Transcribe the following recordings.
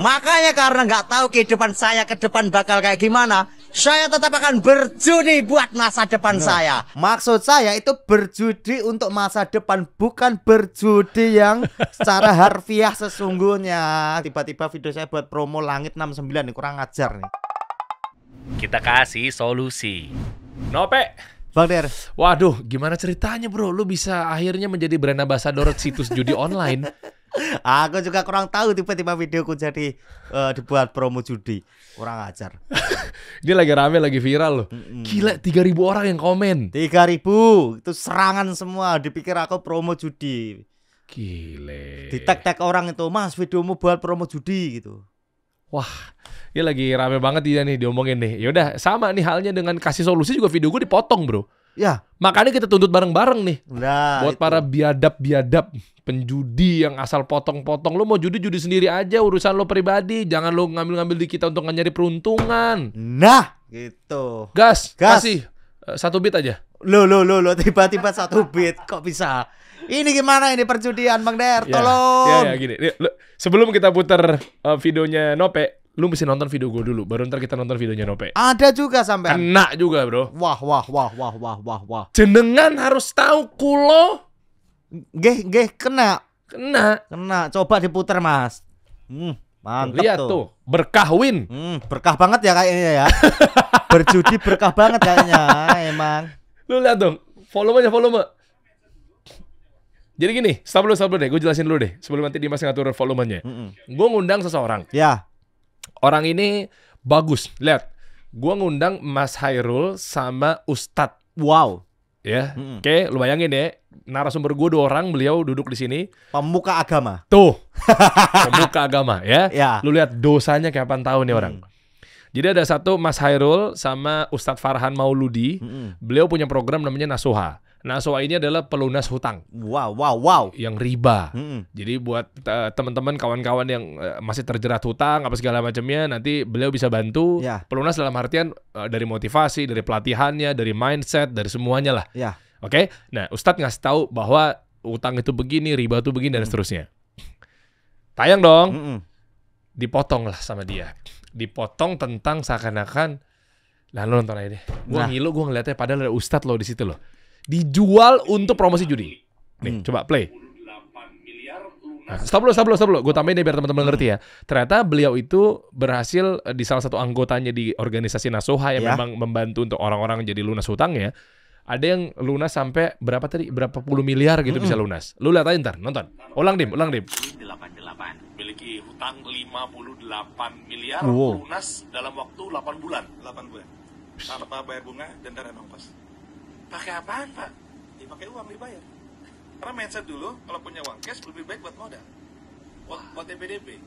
Makanya karena nggak tahu kehidupan saya ke depan bakal kayak gimana, saya tetap akan berjudi buat masa depan saya. Maksud saya itu berjudi untuk masa depan, bukan berjudi yang secara harfiah sesungguhnya. Tiba-tiba video saya buat promo Langit 69 nih, kurang ajar nih. Kita kasih solusi. Nope. Bang Der, Waduh, gimana ceritanya bro? Lu bisa akhirnya menjadi brand ambassador situs judi online. aku juga kurang tahu tiba-tiba videoku jadi dibuat promo judi. Kurang ajar. Dia lagi rame, lagi viral loh. Gila, 3.000 orang yang komen. 3.000 itu serangan semua. Dipikir aku promo judi. Gile. Di tag orang itu, Mas videomu buat promo judi gitu. Wah, dia lagi rame banget dia nih diomongin nih. Yaudah, sama nih halnya dengan kasih solusi juga video gue dipotong bro. Ya, Makanya kita tuntut bareng-bareng nih. nah Buat itu. para biadab-biadab penjudi yang asal potong-potong. Lu mau judi-judi sendiri aja, urusan lo pribadi. Jangan lo ngambil-ngambil di kita untuk nyari peruntungan. Nah, gitu. Gas. Gas. Kasih 1 bit aja. Lo tiba-tiba 1 bit kok bisa? Ini gimana ini perjudian Bang Der? Tolong. Ya gini. Nih, sebelum kita putar videonya Nope, lu mesti nonton video gue dulu. Baru ntar kita nonton videonya Nope. Ada juga sampean. Kena juga bro. Wah. Jenengan harus tahu kulo Geh, kena. kena. Coba diputer, Mas. Mantap Lihat tuh. tuh, berkah win. Berkah banget ya kayaknya ya. Berjudi berkah banget kayaknya, emang. Lu lihat dong, volume. Jadi gini, stop dulu deh, gue jelasin dulu deh. Sebelum nanti Dimas ngatur volumenya. Gue ngundang seseorang. Ya. Orang ini bagus, lihat. Gue ngundang Mas Hairul sama Ustadz. Wow. Ya, oke, lu bayangin ya. Narasumber gue 2 orang, beliau duduk di sini. Pemuka agama. Tuh, pemuka agama ya. Ya. Lu lihat dosanya kayak apaan tahu nih orang. Jadi ada satu Mas Hairul sama Ustadz Farhan Mauludi. Beliau punya program namanya Nasuha. Nasuha ini adalah pelunas hutang. Wow. Yang riba. Jadi buat teman-teman kawan-kawan yang masih terjerat hutang apa segala macamnya, nanti beliau bisa bantu. Ya. Pelunas dalam artian dari motivasi, dari pelatihannya, dari mindset, dari semuanya lah. Ya. Oke. Nah, Ustadz ngasih tahu bahwa utang itu begini, riba itu begini dan seterusnya. Tayang dong. Dipotong lah sama dia. Dipotong tentang seakan-akan, lah lo nonton aja deh. Gue ngilu, gue ngeliatnya padahal ada Ustadz lo di situ loh. Dijual untuk promosi judi. Nih, coba play. Nah, stop dulu. Gue tambahin deh biar teman-teman ngerti ya. Ternyata beliau itu berhasil di salah satu anggotanya di organisasi Nasuha yang memang membantu untuk orang-orang jadi lunas hutangnya. Ada yang lunas sampai berapa tadi? Berapa puluh miliar gitu bisa lunas. Lu lihat aja ntar, nonton. Ulang dim. 88 memiliki hutang 58 miliar lunas dalam waktu 8 bulan. 8 bulan. Tanpa bayar bunga dan dana ongkos. Pakai apaan, Pak? Dipakai uang dibayar. Karena mindset dulu kalau punya uang cash lebih baik buat modal. Buat DPDP.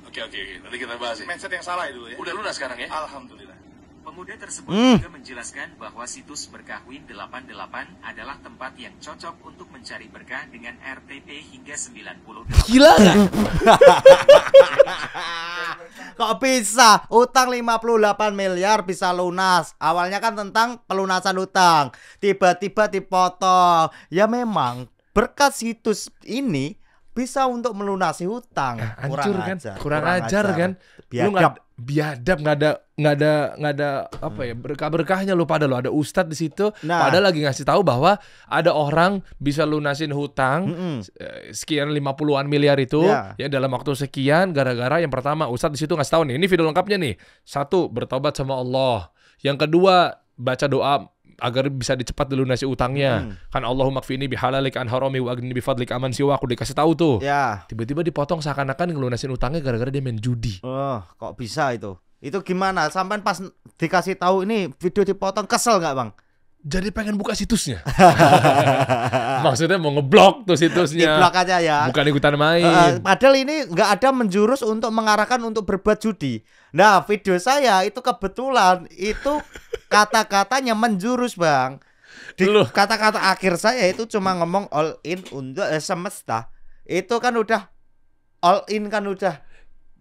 Oke. Nanti kita bahas ya. Mindset yang salah ya dulu ya. Udah lunas sekarang ya? Alhamdulillah. Pemuda tersebut juga menjelaskan bahwa situs Berkahwin 88 adalah tempat yang cocok untuk mencari berkah dengan RTP hingga 90. Gila nggak? Kok bisa? Utang 58 miliar bisa lunas. Awalnya kan tentang pelunasan utang. Tiba-tiba dipotong. Ya memang berkat situs ini bisa untuk melunasi hutang. Hancur kan? Kurang ajar kan? Lu biadab, nggak ada apa ya, berkah-berkahnya lu. Padahal lu ada ustadz di situ. Padahal lagi ngasih tahu bahwa ada orang bisa lunasin hutang sekian 50-an miliar itu ya dalam waktu sekian, gara-gara yang pertama ustadz di situ ngasih tahu nih, ini video lengkapnya nih. 1, bertobat sama Allah. Yang kedua, baca doa agar bisa dicepat dilunasi utangnya. Kan Allahumma kfini bihalalik an harami wa agni bifadlik aman siwa. Aku dikasih tahu tuh. Tiba-tiba dipotong seakan-akan ngelunasin utangnya gara-gara dia main judi. Kok bisa itu? Itu gimana? Sampai pas dikasih tahu ini video dipotong, kesel nggak Bang? Jadi pengen buka situsnya. Maksudnya mau ngeblok tuh situsnya. Diblok aja ya. Bukan ikutan main. Padahal ini nggak ada menjurus untuk mengarahkan untuk berbuat judi. Nah, video saya itu kebetulan itu kata-katanya menjurus Bang. Di kata-kata akhir saya itu cuma ngomong all in untuk semesta. Itu kan udah all in kan udah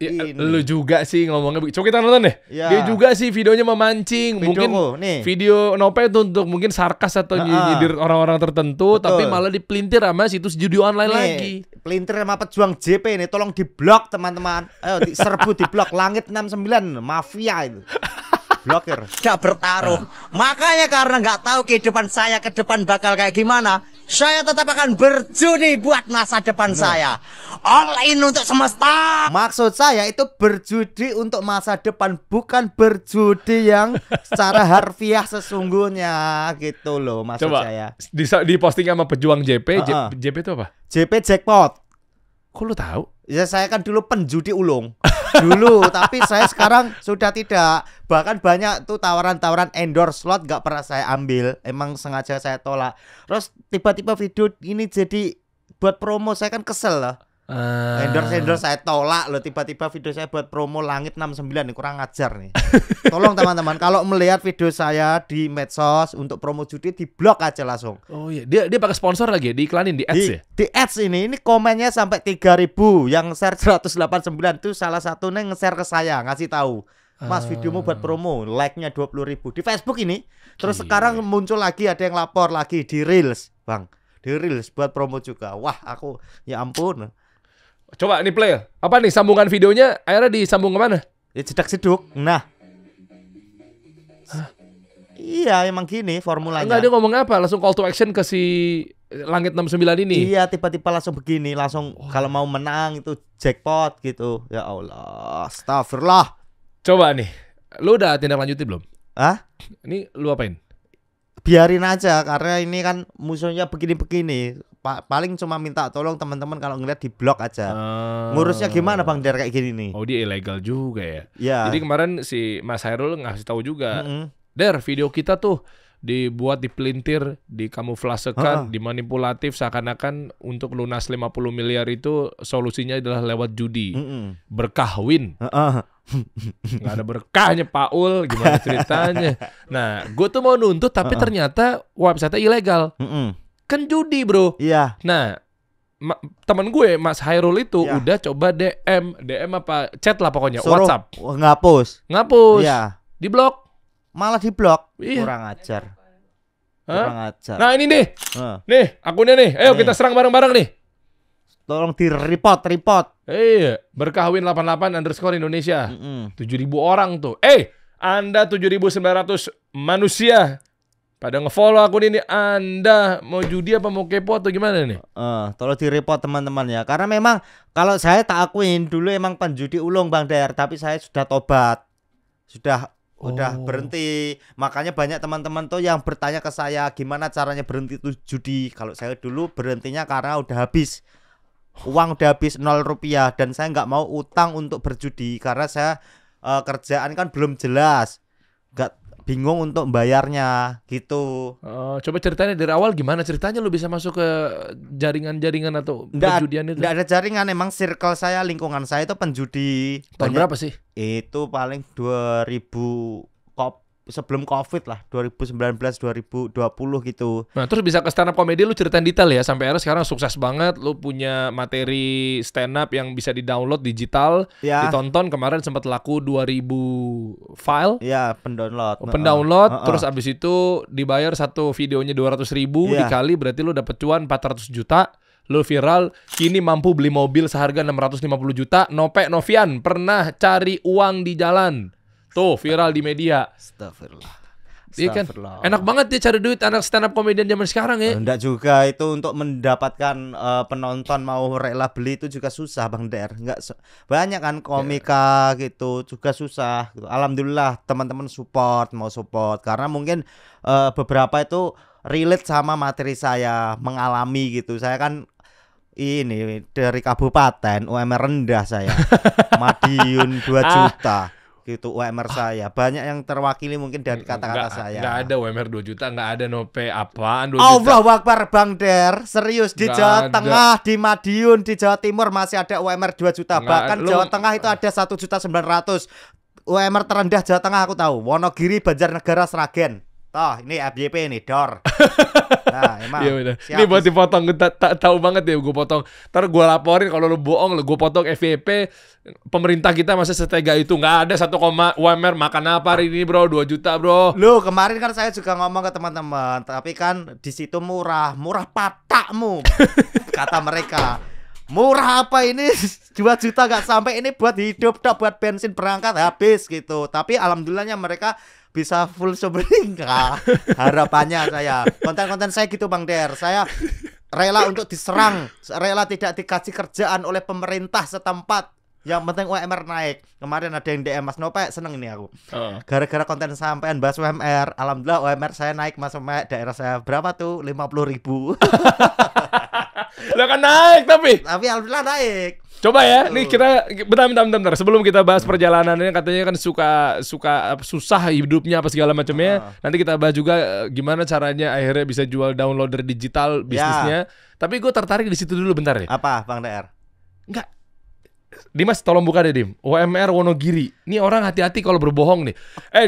ini. Lu juga sih ngomongnya. Coba kita nonton deh. Ya. Dia juga sih videonya memancing. Mungkin Videoku, nih. video Nope itu untuk mungkin sarkas atau nyindir orang-orang tertentu. Betul. Tapi malah dipelintir sama situs judi online Nih, lagi. pelintir sama pejuang JP ini tolong diblok teman-teman. Ayo serbu diblok Langit 69 mafia itu. Blokir. Tidak bertaruh. Makanya karena nggak tahu kehidupan saya ke depan bakal kayak gimana, saya tetap akan berjudi buat masa depan saya. All in untuk semesta. Maksud saya itu berjudi untuk masa depan, bukan berjudi yang secara harfiah sesungguhnya gitu loh maksud Coba saya. di posting sama pejuang JP. Heeh. JP itu apa? JP Jackpot. Kok lu tahu? Ya saya kan dulu penjudi ulung dulu, tapi saya sekarang sudah tidak. Bahkan banyak tuh tawaran-tawaran endorse slot gak pernah saya ambil. Emang sengaja saya tolak. Terus tiba-tiba video ini jadi buat promo, saya kan kesel lah. Endorse saya tolak loh, tiba-tiba video saya buat promo Langit 69 nih, kurang ajar nih. Tolong teman-teman kalau melihat video saya di medsos untuk promo judi diblok aja langsung. Oh iya, dia pakai sponsor lagi ya? Diiklanin di ads ya? Di ads ini komennya sampai 3.000, yang share 189 tuh salah satunya nge-share ke saya, ngasih tahu. Mas, videomu buat promo, like-nya 20.000 di Facebook ini. Terus sekarang muncul lagi, ada yang lapor lagi di Reels, Bang. Di Reels buat promo juga. Wah, aku ya ampun. Coba nih play. Apa nih sambungan videonya? Akhirnya disambung kemana? Ya jedak-jeduk. Nah. Iya, emang gini formulanya. Enggak, dia ngomong apa? Langsung call to action ke si Langit 69 ini. Iya, tiba-tiba langsung begini, langsung kalau mau menang itu jackpot gitu. Ya Allah, astagfirullah. Coba nih, lu udah tindak lanjuti belum? Hah? Ini lu apain? Biarin aja karena ini kan musuhnya begini-begini. Paling cuma minta tolong teman-teman kalau ngeliat di blok aja. Ngurusnya gimana Bang Der kayak gini nih? Oh, dia ilegal juga ya. Ya. Jadi kemarin si Mas Hairul ngasih tahu juga. Mm-mm. Der, video kita tuh dibuat dipelintir, dikamuflasekan, dimanipulatif seakan-akan untuk lunas 50 miliar itu solusinya adalah lewat judi. Berkahwin. Nggak ada berkahnya Paul, gimana ceritanya? Nah, gue tuh mau nuntut tapi ternyata website ilegal. Kan judi bro. Iya. Nah, teman gue Mas Hairul itu Ya. udah coba DM apa chat lah pokoknya, Suruh WhatsApp. ngapus. Iya. Diblok. Malah diblok. Iya. Kurang ajar. Hah? Kurang ajar. Nah ini nih, Heeh. nih akunnya nih. Ayo Nih. kita serang bareng-bareng nih. Tolong report. Iya, berkahwin 88_ Indonesia. 7.000 orang tuh. Anda 7.900 manusia pada ngefollow akun ini. Anda mau judi apa mau kepo atau gimana nih? Tolong report teman-teman ya. Karena memang kalau saya tak akuin dulu emang penjudi ulung Bang Der, tapi saya sudah tobat. Udah berhenti. Makanya banyak teman-teman tuh yang bertanya ke saya gimana caranya berhenti tuh judi. Kalau saya dulu berhentinya karena udah habis. Uang udah habis 0 rupiah. Dan saya nggak mau utang untuk berjudi karena saya kerjaan kan belum jelas. Gak bingung untuk bayarnya gitu. Coba ceritanya dari awal gimana ceritanya lu bisa masuk ke jaringan-jaringan atau perjudian itu? Nggak ada jaringan, emang circle saya, lingkungan saya itu penjudi. Tahun berapa sih? Itu paling 2000 sebelum Covid lah, 2019 2020 gitu. Nah, terus bisa ke stand up comedy lu ceritain detail ya sampai akhirnya sekarang sukses banget, lu punya materi stand up yang bisa di-download digital, Ya. ditonton kemarin sempat laku 2000 file. Ya, pendownload. Terus abis itu dibayar satu videonya 200.000 Iya. dikali berarti lu dapet cuan 400 juta. Lu viral, kini mampu beli mobil seharga 650 juta. Nope Novian pernah cari uang di jalan. Tuh viral di media. Astagfirullah. Iya kan? Enak banget dia cari duit anak stand up comedian zaman sekarang ya. Enggak juga, itu untuk mendapatkan penonton mau rela beli itu juga susah Bang Der. Banyak kan komika gitu juga susah gitu. Alhamdulillah teman-teman mau support karena mungkin beberapa itu relate sama materi saya, mengalami gitu. Saya kan ini dari kabupaten UMR rendah saya. Madiun 2 juta. Gitu UMR saya. Banyak yang terwakili mungkin dari kata-kata saya. Enggak ada UMR 2 juta, enggak ada Nope apaan 2 juta. Allahu Akbar Bang Der. Serius di Nggak Jawa ada. Tengah, di Madiun, di Jawa Timur masih ada UMR 2 juta. Nggak Bahkan ada. Jawa Tengah itu ada 1.900.000. UMR terendah Jawa Tengah aku tahu. Wonogiri, Banjarnegara, Sragen. Toh, ini FYP nih, dor. Nah, emang. Iya benar. Siap. Ini buat dipotong, tahu banget ya gue potong. Ntar gue laporin kalau lu bohong, gue potong FYP. Pemerintah kita masa setega itu, nggak ada 1, UMR makan apa hari ini bro, 2 juta bro. Lu kemarin kan saya juga ngomong ke teman-teman, tapi kan di situ murah patakmu. Kata mereka. Murah apa ini 2 juta gak sampai, ini buat hidup tok, buat bensin berangkat habis gitu. Tapi alhamdulillahnya mereka bisa full sobering. Harapannya saya. Konten-konten saya gitu Bang Der. Saya rela untuk diserang, rela tidak dikasih kerjaan oleh pemerintah setempat. Yang penting UMR naik. Kemarin ada yang DM Mas Nope, seneng ini aku. Gara-gara konten sampean bahas UMR, alhamdulillah UMR saya naik Mas Nope. Daerah saya berapa tuh? 50.000. Lo kan naik tapi Alhamdulillah naik. coba ya, nih kita bentar. Sebelum kita bahas perjalanannya, katanya kan suka susah hidupnya apa segala macamnya. Nanti kita bahas juga gimana caranya akhirnya bisa jual downloader digital bisnisnya. Tapi gue tertarik di situ dulu bentar ya. Apa Bang DR? Enggak. Dimas tolong buka deh Dim. UMR Wonogiri. Ini orang hati-hati kalau berbohong nih.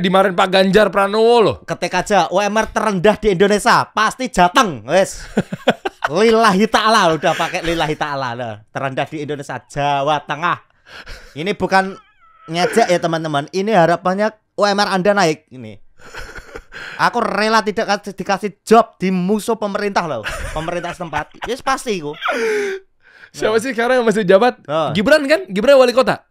Dimarahin Pak Ganjar Pranowo loh. Ketik aja UMR terendah di Indonesia, pasti Jateng, wes. Lillahi ta'ala, udah pakai lillahi ta'ala lah. Terendah di Indonesia, Jawa Tengah. Ini bukan ngejek ya teman-teman. Ini harapannya UMR Anda naik ini. Aku rela tidak dikasih job di musuh pemerintah loh. Pemerintah setempat. Yes pasti kok. Siapa sih sekarang yang masih jabat? Gibran kan? Gibran wali kota.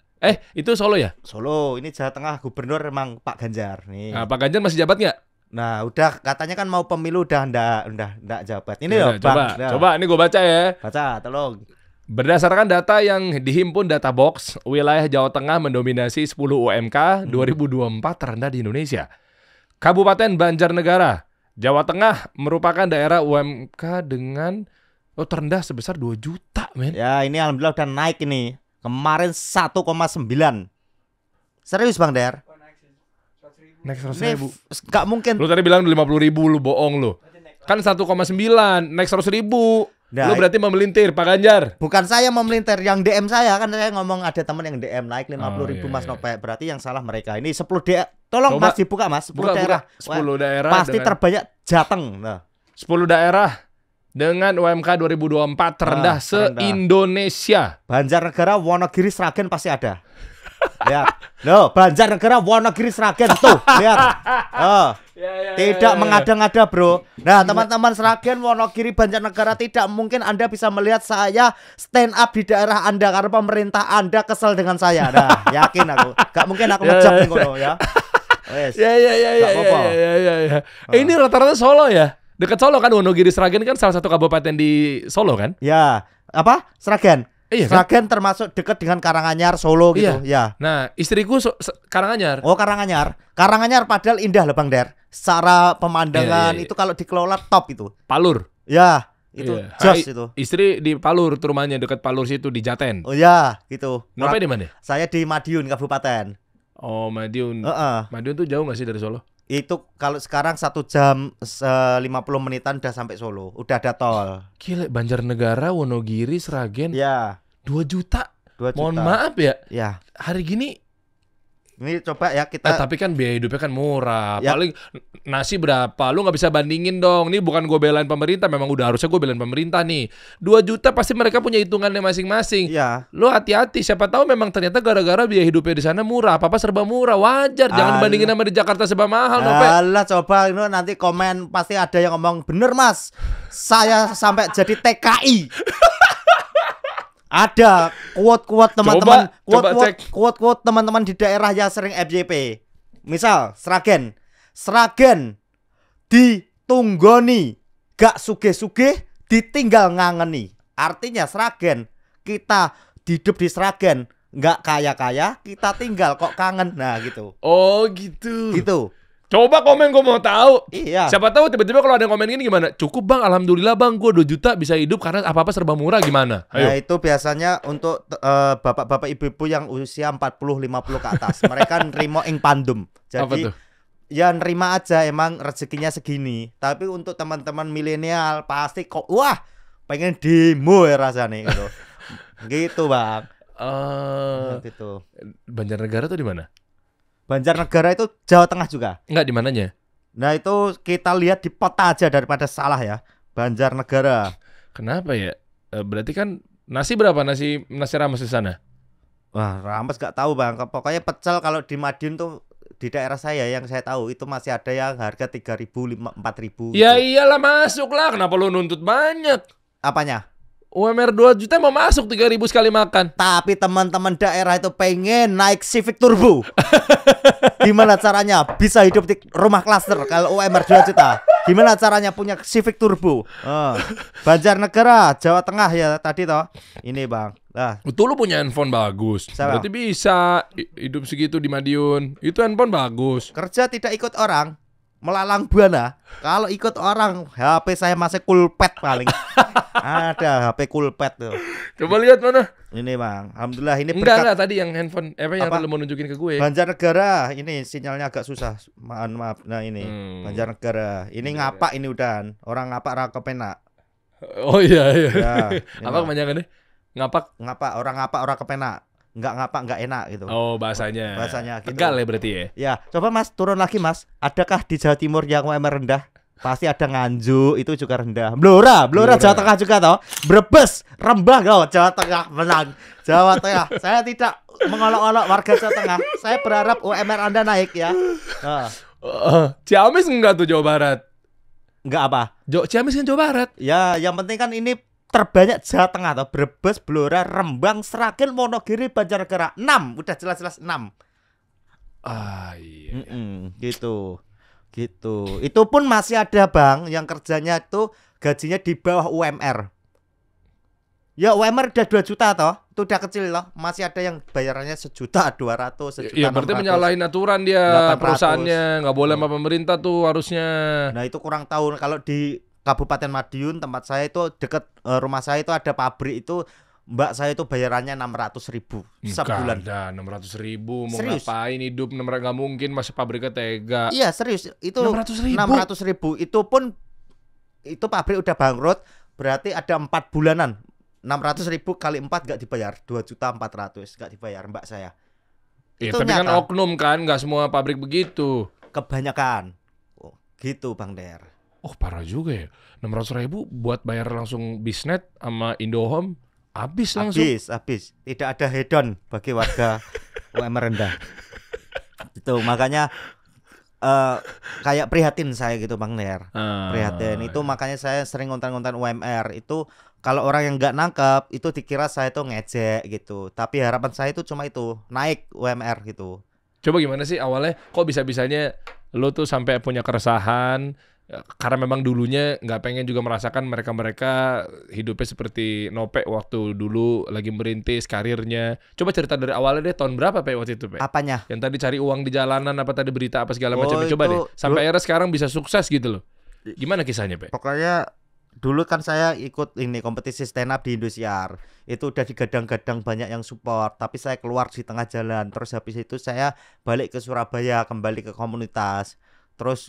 Itu Solo ya? Solo, ini Jawa Tengah, gubernur emang Pak Ganjar nih. Nah, Pak Ganjar masih jabat nggak? Nah, udah katanya kan mau pemilu udah ndak jabat. Ini Ya, loh, Bang. coba ini gue baca ya. Baca, tolong. Berdasarkan data yang dihimpun Databox, wilayah Jawa Tengah mendominasi 10 UMK 2024 terendah di Indonesia. Kabupaten Banjarnegara, Jawa Tengah merupakan daerah UMK dengan terendah sebesar 2 juta, men. Ya, ini alhamdulillah udah naik ini. Kemarin 1,9. Serius Bang Der? Naik 100 Ini ribu. gak mungkin. Lu tadi bilang 50 ribu, lu bohong lu. Kan 1,9, naik 100 ribu. Nah, Lu berarti memelintir Pak Ganjar. bukan saya memelintir, yang DM saya kan, saya ngomong ada teman yang DM naik 50.000 iya, Mas iya. Nope. Berarti yang salah mereka. Ini 10 daerah. Tolong Coba Mas dibuka Mas, 10 Buka, daerah. 10 daerah Pasti dengan terbanyak Jateng. Nah, 10 daerah dengan UMK 2024 terendah terendah. se-Indonesia. Banjarnegara, Wonogiri, Sragen pasti ada. Lihat. Loh, Banjarnegara, Wonogiri, Sragen tuh. Lihat. Tidak mengada-ngada, Bro. Nah, teman-teman Sragen, Wonogiri, Banjarnegara, tidak mungkin Anda bisa melihat saya stand up di daerah Anda karena pemerintah Anda kesel dengan saya. Nah, yakin aku. Gak mungkin aku ngejak nih kono ya. Wes. Ya. Gak apa-apa. Ini rata-rata Solo ya? Dekat Solo kan, Wonogiri Sragen kan salah satu kabupaten di Solo kan? Ya, apa? Sragen. Iya kan? Sragen termasuk dekat dengan Karanganyar, Solo gitu. Ya. Nah, istriku Karanganyar. Oh, Karanganyar. Karanganyar padahal indah loh Bang Der. Secara pemandangan Iya. itu kalau dikelola top itu. Palur. Ya, itu Iya. jos itu. Istri di Palur, tuh rumahnya dekat Palur situ di Jaten. Oh ya, gitu. Nope di mana? Saya di Madiun Kabupaten. Oh, Madiun. Heeh. Madiun tuh jauh gak sih dari Solo? Itu kalau sekarang 1 jam 50 menitan udah sampai Solo. Udah ada tol. Gila, Banjarnegara, Wonogiri, Sragen. Ya, 2 juta. 2 juta. Mohon maaf ya. Ya. Hari gini Ini coba ya kita tapi kan biaya hidupnya kan murah. Ya. Paling nasi berapa? Lu nggak bisa bandingin dong. Ini bukan gue belain pemerintah. Memang udah harusnya gue belain pemerintah nih. 2 juta pasti mereka punya hitungannya masing-masing. ya. Lu hati-hati. Siapa tahu memang ternyata gara-gara biaya hidupnya di sana murah. Apa-apa serba murah. Wajar. Jangan Alah. bandingin sama di Jakarta serba mahal. Nope. Alah, coba ini nanti komen pasti ada yang ngomong bener Mas. Saya sampai jadi TKI. Ada quote-quote teman-teman, Coba cek. quote-quote teman-teman di daerah yang sering FYP. Misal Sragen ditunggoni, gak sugih-sugih, ditinggal ngangeni. Artinya Sragen, kita hidup di Sragen gak kaya-kaya, kita tinggal kok kangen. Nah gitu. Oh gitu. Gitu. Coba komen, gue mau tahu. Iya. Siapa tahu tiba-tiba kalau ada yang komen gini gimana? Cukup bang, alhamdulillah bang, gue 2 juta bisa hidup karena apa-apa serba murah gimana? Ayo. Nah itu biasanya untuk bapak-bapak ibu-ibu yang usia 40-50 ke atas. Mereka nerimo ing pandum. Apa Jadi tuh? ya nerima aja, emang rezekinya segini. Tapi untuk teman-teman milenial pasti kok wah pengen demo ya rasanya gitu. Gitu Bang. Gitu. Banjarnegara tuh di mana? Banjarnegara itu Jawa Tengah juga. Enggak, di mananya? Nah itu kita lihat di peta aja daripada salah ya. Banjarnegara. Kenapa ya? Berarti kan nasi berapa nasi rames di sana? Wah, rames gak tahu bang. Pokoknya pecel kalau di Madiun tuh di daerah saya yang saya tahu itu masih ada yang harga 3.000, 4.000. Ya gitu. iyalah masuk lah. Kenapa lu nuntut banyak? Apanya? UMR 2 juta mau masuk 3.000 sekali makan. Tapi teman-teman daerah itu pengen naik Civic Turbo. Gimana caranya bisa hidup di rumah klaster kalau UMR 2 juta? Gimana caranya punya Civic Turbo? Banjarnegara, Jawa Tengah ya tadi toh. Ini bang. Nah, Betul lu punya handphone bagus. Siapa? Berarti bisa hidup segitu di Madiun. Itu handphone bagus. kerja tidak ikut orang, melalang buana. Kalau ikut orang, HP saya masih Coolpad paling. Ada HP Coolpad tuh. Coba lihat mana? Ini bang, alhamdulillah ini Enggak tadi yang handphone yang Apa? lu mau nunjukin ke gue. Banjarnegara, ini sinyalnya agak susah. Maaf. Nah ini Banjarnegara. Ini ngapak ini udah. Orang ngapak ra kepenak. Oh iya. Ya, ini Apa Bang. kepanjangannya? Ngapak. Ngapak orang kepenak. Enggak ngapak enggak enak gitu. Oh, bahasanya. Bahasanya gitu. Tegal ya berarti ya. Ya, coba Mas turun lagi Mas. Adakah di Jawa Timur yang UMR rendah? Pasti ada Nganjuk, itu juga rendah. Blora Jawa Tengah juga toh. Brebes, Rembang kau Jawa Tengah menang. Jawa Tengah. Saya tidak mengolok-olok warga Jawa Tengah. Saya berharap UMR Anda naik ya. Nah, Ciamis enggak tuh Jawa Barat? enggak apa? Ciamis kan Jawa Barat. Ya, yang penting kan ini terbanyak Jawa Tengah toh. Brebes, Blora, Rembang, Sragen, Wonogiri, Banjarnegara. 6, udah jelas-jelas 6. Iya. Gitu. Itu pun masih ada bang yang kerjanya itu gajinya di bawah UMR. Ya UMR udah 2 juta toh, itu udah kecil loh. Masih ada yang bayarannya 1.200.000, 1.600.000. Iya, berarti menyalahin aturan dia 800. perusahaannya, nggak boleh sama pemerintah tuh harusnya. Nah itu kurang tahu. Kalau di Kabupaten Madiun tempat saya itu dekat rumah saya itu ada pabrik itu. Mbak saya itu bayarannya 600.000 sebulan. Ada 600.000 mau Serius? ngapain hidup? Nggak mungkin masih pabriknya tega. Iya serius itu 600.000. 600.000 itu pun itu pabrik udah bangkrut berarti ada 4 bulanan 600.000 kali 4 gak dibayar 2.400.000 gak dibayar mbak saya. Ya, Itu tapi kan nyata. oknum kan, nggak semua pabrik begitu. Kebanyakan gitu Bang Der. Oh parah juga ya. 600.000 buat bayar langsung Bisnet sama Indohome habis langsung. Habis tidak ada hedon bagi warga UMR rendah. Itu makanya kayak prihatin saya gitu Bang Der. Prihatin itu makanya saya sering ngonten-ngonten UMR itu. Kalau orang yang nggak nangkep itu dikira saya itu ngejek gitu. Tapi harapan saya itu cuma itu naik UMR gitu. Coba gimana sih awalnya kok bisa-bisanya lo tuh sampai punya keresahan karena memang dulunya nggak pengen juga merasakan mereka-mereka hidupnya seperti Nopek waktu dulu lagi merintis karirnya. Coba cerita dari awalnya deh, tahun berapa Pe waktu itu Pe? Apanya? Yang tadi cari uang di jalanan apa tadi berita apa segala macam. Coba itu deh sampai akhirnya sekarang bisa sukses gitu loh. Gimana kisahnya Pe? Pokoknya dulu kan saya ikut ini kompetisi stand up di Indosiar. Itu udah digadang-gadang banyak yang support, tapi saya keluar di tengah jalan. Terus habis itu saya balik ke Surabaya, kembali ke komunitas. Terus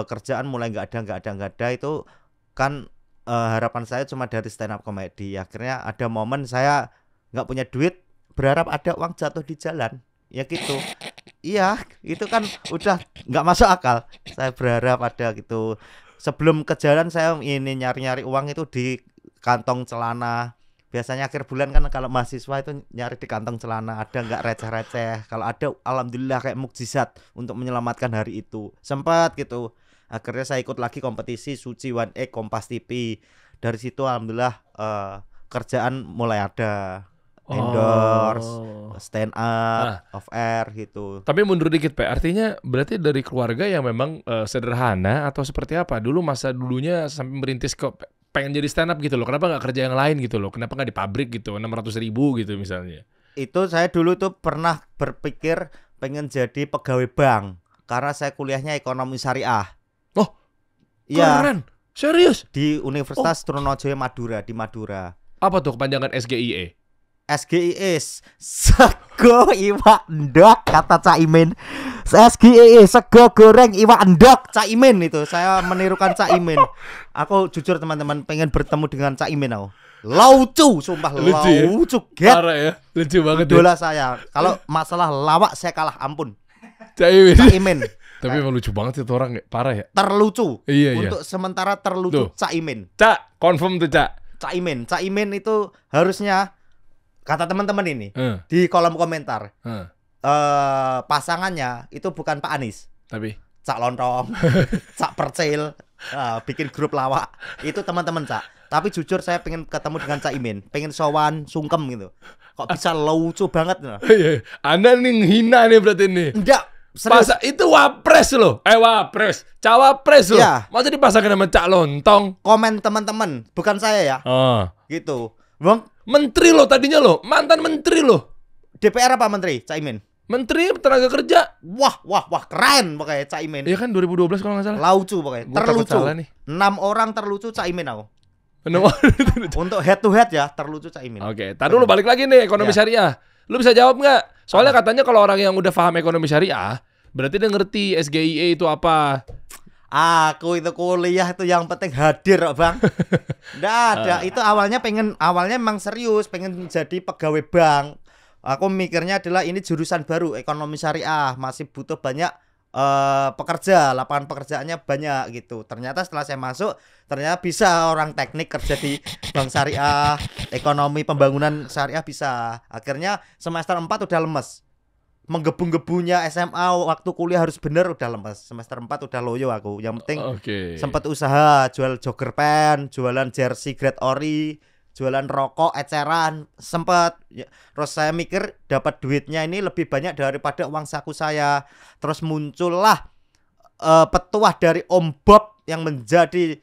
kerjaan mulai nggak ada itu kan harapan saya cuma dari stand up komedi. Akhirnya ada momen saya nggak punya duit, berharap ada uang jatuh di jalan. Ya gitu. Iya, itu kan udah nggak masuk akal. Saya berharap ada gitu. Sebelum ke jalan saya ini nyari-nyari uang itu di kantong celana. Biasanya akhir bulan kan kalau mahasiswa itu nyari di kantong celana, ada nggak receh-receh. Kalau ada alhamdulillah kayak mukjizat untuk menyelamatkan hari itu. Sempat gitu. Akhirnya saya ikut lagi kompetisi Suci 1X Kompas TV. Dari situ alhamdulillah kerjaan mulai ada. Endorse, stand up, off air gitu. Tapi mundur dikit Pe, artinya berarti dari keluarga yang memang sederhana atau seperti apa? Dulu masa dulunya sampai merintis kok pengen jadi stand up gitu loh. Kenapa nggak kerja yang lain gitu loh? Kenapa nggak di pabrik gitu 600.000 gitu misalnya? Itu saya dulu tuh pernah berpikir pengen jadi pegawai bank karena saya kuliahnya ekonomi syariah. Oh, iya. keren, serius? Di Universitas Trunojoyo Madura di Madura. Apa tuh kepanjangan SGIE? SGIE sego iwak ndok kata Caimin. SGIE sego goreng iwak ndok Caimin itu. Saya menirukan Caimin. Aku jujur teman-teman pengen bertemu dengan Caimin aku. Lucu, sumpah lucu. Get. Parah ya, lucu banget. Idola saya. Kalau masalah lawak saya kalah ampun. Caimin. Caimin. Tapi emang lucu banget itu orang, parah ya. Terlucu. Iya, iya. Untuk sementara terlucu Tuh. Caimin. Cak, confirm tuh Cak. Caimin itu harusnya kata teman-teman ini di kolom komentar. Pasangannya itu bukan Pak Anies. Tapi Cak Lontong, Cak Percil, bikin grup lawak. Itu teman-teman Cak. Tapi jujur saya pengen ketemu dengan Caimin, pengen sowan, sungkem gitu. Kok bisa lucu banget loh. Anda nih hina nih berarti nih. Enggak, serius. Masa itu wapres loh. Wapres. Cawapres loh. Iya. Masa dipasangin sama Cak Lontong? Komen teman-teman, bukan saya ya. Oh. Gitu. Bang, Menteri loh tadinya loh. Mantan menteri loh. DPR apa menteri? Caimin. Menteri tenaga kerja. Wah, keren pokoknya Caimin. Iya kan 2012 kalau nggak salah. Lucu pokoknya. Gua takut Terlucu. salah nih. 6 orang terlucu Caimin aku. Oke, Untuk head to head ya, terlucu Caimin. tar dulu balik lagi nih ekonomi Ya. syariah. Lu bisa jawab nggak? Soalnya katanya kalau orang yang udah paham ekonomi syariah, berarti dia ngerti SGIE itu apa. Aku itu kuliah itu yang penting hadir kok, Bang. Nggak ada. Itu awalnya memang serius, pengen jadi pegawai bank. Aku mikirnya adalah ini jurusan baru, ekonomi syariah, masih butuh banyak pekerja, lapangan pekerjaannya banyak gitu. Ternyata setelah saya masuk, ternyata bisa orang teknik kerja di bank syariah, ekonomi pembangunan syariah bisa. Akhirnya semester 4 udah lemes. Menggebu-gebunya SMA waktu kuliah harus bener udah lemes. Semester 4 udah loyo aku. Yang penting sempat usaha jual jogger pen, jualan jersey grade ori, jualan rokok, eceran, sempet. Terus saya mikir dapat duitnya ini lebih banyak daripada uang saku saya. Terus muncullah petuah dari Om Bob yang menjadi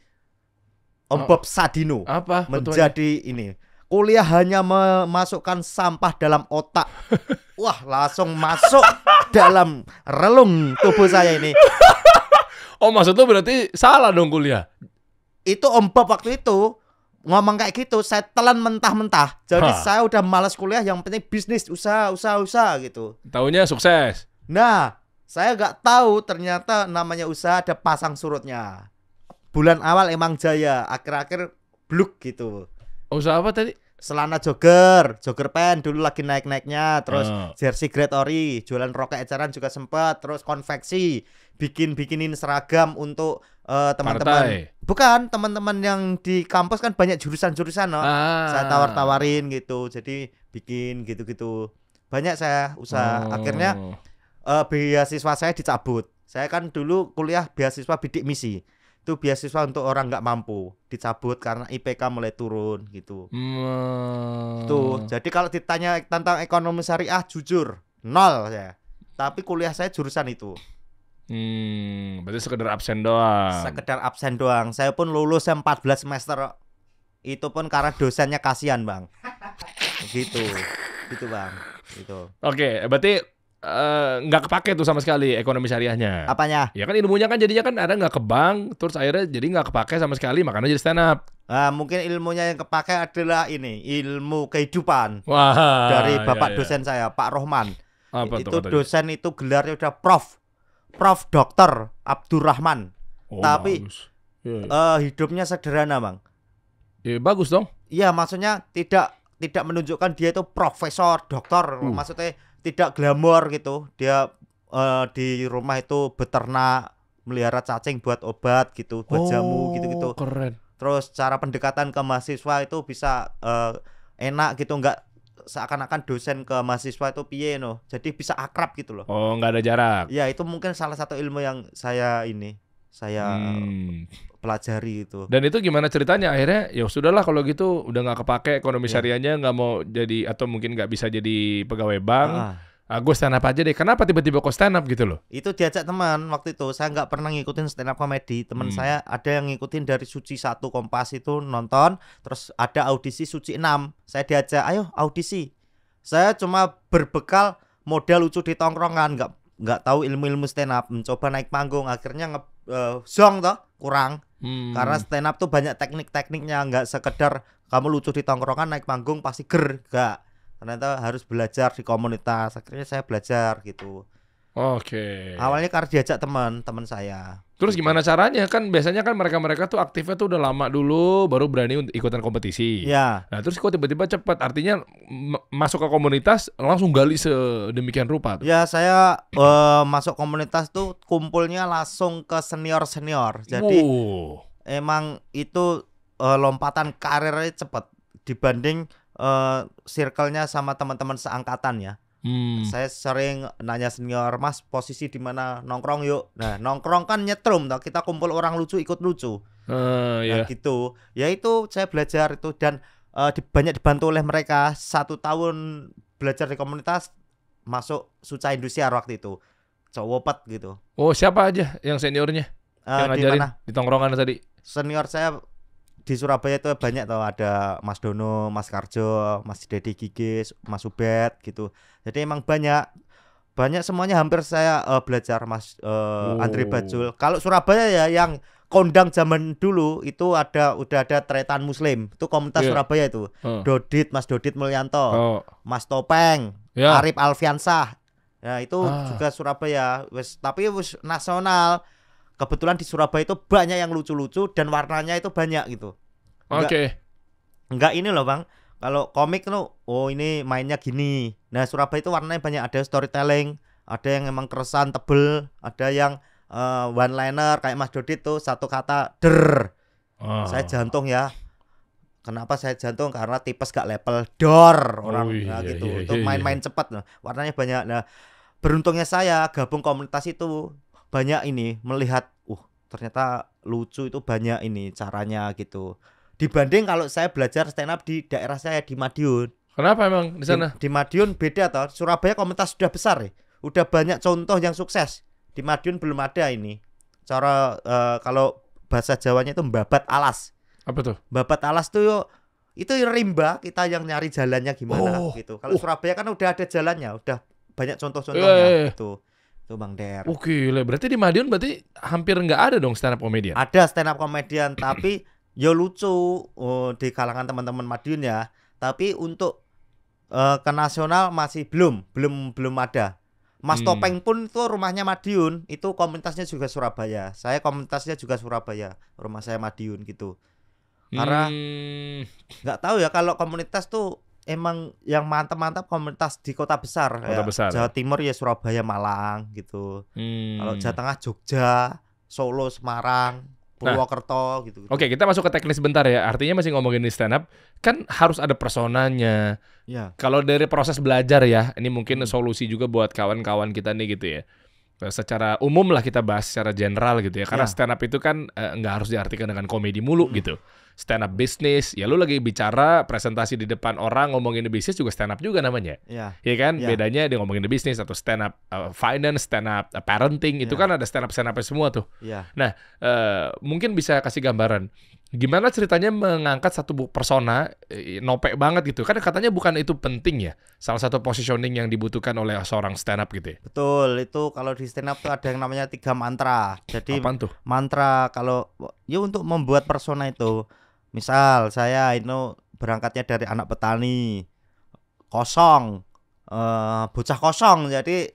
Om Bob Sadino. Apa? Menjadi ini. Kuliah hanya memasukkan sampah dalam otak. Wah, langsung masuk dalam relung tubuh saya ini. Oh, maksud lu berarti salah dong kuliah? Itu Om Bob waktu itu ngomong kayak gitu, saya telan mentah-mentah. Jadi saya udah malas kuliah, yang penting bisnis, usaha gitu. Taunya sukses. Nah, saya nggak tahu ternyata namanya usaha ada pasang surutnya. Bulan awal emang jaya, akhir-akhir bluk gitu. Usaha apa tadi? Selana jogger pen dulu lagi naik-naiknya, terus jersey grade ori, jualan rokok eceran juga sempat, terus konveksi, bikinin seragam untuk teman-teman. Bukan, teman-teman yang di kampus kan banyak jurusan-jurusan loh. Saya tawar-tawarin gitu. Jadi bikin gitu-gitu. Banyak saya usaha. Akhirnya beasiswa saya dicabut. Saya kan dulu kuliah beasiswa bidik misi. Itu beasiswa untuk orang nggak mampu, dicabut karena IPK mulai turun gitu. Tuh, jadi kalau ditanya tentang ekonomi syariah, jujur 0 saya. Tapi kuliah saya jurusan itu. Berarti sekedar absen doang. Sekedar absen doang. Saya pun lulus 14 semester. Itu pun karena dosennya kasihan, Bang. Gitu Bang. Gitu. Oke, berarti nggak kepake tuh sama sekali ekonomi syariahnya. Apanya? Ya kan ilmunya kan jadinya kan ada nggak ke bank, terus akhirnya jadi nggak kepake sama sekali, makanya jadi stand up. Mungkin ilmunya yang kepake adalah ini, ilmu kehidupan. Wah. Dari bapak dosen saya, Pak Rohman. Apa itu dosen itu gelarnya udah Prof Dr. Abdurrahman. Tapi hidupnya sederhana, Bang. Ya, bagus dong. Iya, maksudnya tidak menunjukkan dia itu profesor, doktor. Maksudnya tidak glamor gitu. Dia di rumah itu beternak, melihara cacing buat obat gitu, buat jamu gitu-gitu. Keren. Terus cara pendekatan ke mahasiswa itu bisa enak gitu, enggak seakan-akan dosen ke mahasiswa itu piye no. Jadi bisa akrab gitu loh. Oh, nggak ada jarak. Ya, itu mungkin salah satu ilmu yang saya pelajari itu. Dan itu gimana ceritanya? Akhirnya ya sudahlah kalau gitu, udah nggak kepake ekonomi syariahnya, nggak mau jadi atau mungkin nggak bisa jadi pegawai bank. Gue stand up aja deh. Kenapa tiba-tiba kok stand up gitu loh? Itu diajak teman waktu itu. Saya nggak pernah ngikutin stand up comedy. Teman saya ada yang ngikutin dari Suci 1 Kompas itu nonton. Terus ada audisi Suci 6. Saya diajak, ayo audisi. Saya cuma berbekal modal lucu di tongkrongan, nggak tahu ilmu-ilmu stand up. Mencoba naik panggung, akhirnya zong toh kurang. Karena stand up tuh banyak teknik-tekniknya, nggak sekedar kamu lucu di tongkrongan naik panggung pasti nggak. Ternyata harus belajar di komunitas. Akhirnya saya belajar gitu. Oke. Awalnya karena diajak teman saya. Terus gimana caranya? Kan biasanya kan mereka-mereka tuh aktifnya tuh udah lama dulu baru berani untuk ikutan kompetisi. Ya, Nah, terus kok tiba-tiba cepat? Artinya masuk ke komunitas langsung gali sedemikian rupa tuh. ya saya masuk komunitas tuh kumpulnya langsung ke senior-senior. Jadi Wow. emang itu lompatan karirnya cepat dibanding circle-nya sama teman-teman seangkatan ya. Saya sering nanya senior, Mas posisi di mana, nongkrong yuk. Nah nongkrong kan nyetrum toh, kita kumpul orang lucu ikut lucu. Nah Ya. gitu. Ya itu saya belajar itu dan banyak dibantu oleh mereka. 1 tahun belajar di komunitas masuk Suca Industriar waktu itu. Cowopet gitu. Oh, siapa aja yang seniornya? Yang Di ngajarin mana? di tongkrongan tadi? Senior saya di Surabaya itu banyak tuh, ada Mas Dono, Mas Karjo, Mas Dedi Gigis, Mas Ubed gitu. Jadi emang banyak semuanya hampir saya belajar Mas Andri Bajul. Kalau Surabaya ya yang kondang zaman dulu itu udah ada Tretan Muslim. Itu komunitas Iya. Surabaya itu. Mas Dodit Mulyanto, Oh, Mas Topeng, ya. Arif Alfiansah. Ya itu Ah. juga Surabaya. Tapi nasional. Kebetulan di Surabaya itu banyak yang lucu-lucu dan warnanya itu banyak gitu. Oke. Enggak ini loh Bang. Kalau komik tuh, oh ini mainnya gini. Nah Surabaya itu warnanya banyak. Ada storytelling, ada yang emang keresahan tebel, ada yang one liner kayak Mas Dodit tuh satu kata der. Saya jantung ya. Kenapa saya jantung? Karena tipes gak level dor orang iya, gitu. iya, Itu iya, main-main cepat. Nah, warnanya banyak. Nah beruntungnya saya gabung komunitas itu banyak ini melihat, ternyata lucu itu banyak ini caranya gitu. Dibanding kalau saya belajar stand up di daerah saya di Madiun. Kenapa emang di sana? Di Madiun beda toh. Surabaya komunitas sudah besar ya. Udah banyak contoh yang sukses. Di Madiun belum ada ini. Cara kalau bahasa Jawanya itu mbabat alas. Apa tuh? Mbabat alas tuh itu rimba, kita yang nyari jalannya gimana gitu. Kalau Surabaya kan udah ada jalannya, udah banyak contoh-contohnya gitu. Itu Bang Der. Oke, berarti di Madiun berarti hampir nggak ada dong stand up comedian. Ada stand up comedian tapi ya lucu di kalangan teman-teman Madiun ya. Tapi untuk ke nasional masih belum ada. Mas Topeng pun itu rumahnya Madiun, itu komunitasnya juga Surabaya. Saya komunitasnya juga Surabaya, rumah saya Madiun gitu. Karena nggak tahu ya kalau komunitas tuh emang yang mantap-mantap komunitas di kota besar. Kota besar, Jawa ya. Timur ya Surabaya, Malang gitu. Kalau Jawa Tengah Jogja, Solo, Semarang, Purwokerto gitu. Oke, kita masuk ke teknis bentar ya. Artinya masih ngomongin di stand up, kan harus ada personanya. Ya. Kalau dari proses belajar ya, ini mungkin solusi juga buat kawan-kawan kita nih gitu ya. Secara umum lah kita bahas secara general gitu ya. Karena Ya. stand up itu kan nggak harus diartikan dengan komedi mulu gitu. Stand up bisnis, ya lu lagi bicara presentasi di depan orang ngomongin di bisnis juga stand up juga namanya. Ya. Ya kan, Ya. bedanya dia ngomongin di bisnis atau stand up finance, stand up parenting, itu Ya. kan ada stand up semua tuh. Ya. Nah, mungkin bisa kasih gambaran gimana ceritanya mengangkat satu persona nopek banget gitu. Kan katanya bukan itu penting ya. Salah satu positioning yang dibutuhkan oleh seorang stand up gitu ya. Betul, itu kalau di stand up tuh ada yang namanya 3 mantra. Jadi Apaan tuh? mantra kalau ya untuk membuat persona itu. Misal saya itu berangkatnya dari anak petani, kosong, bocah kosong. Jadi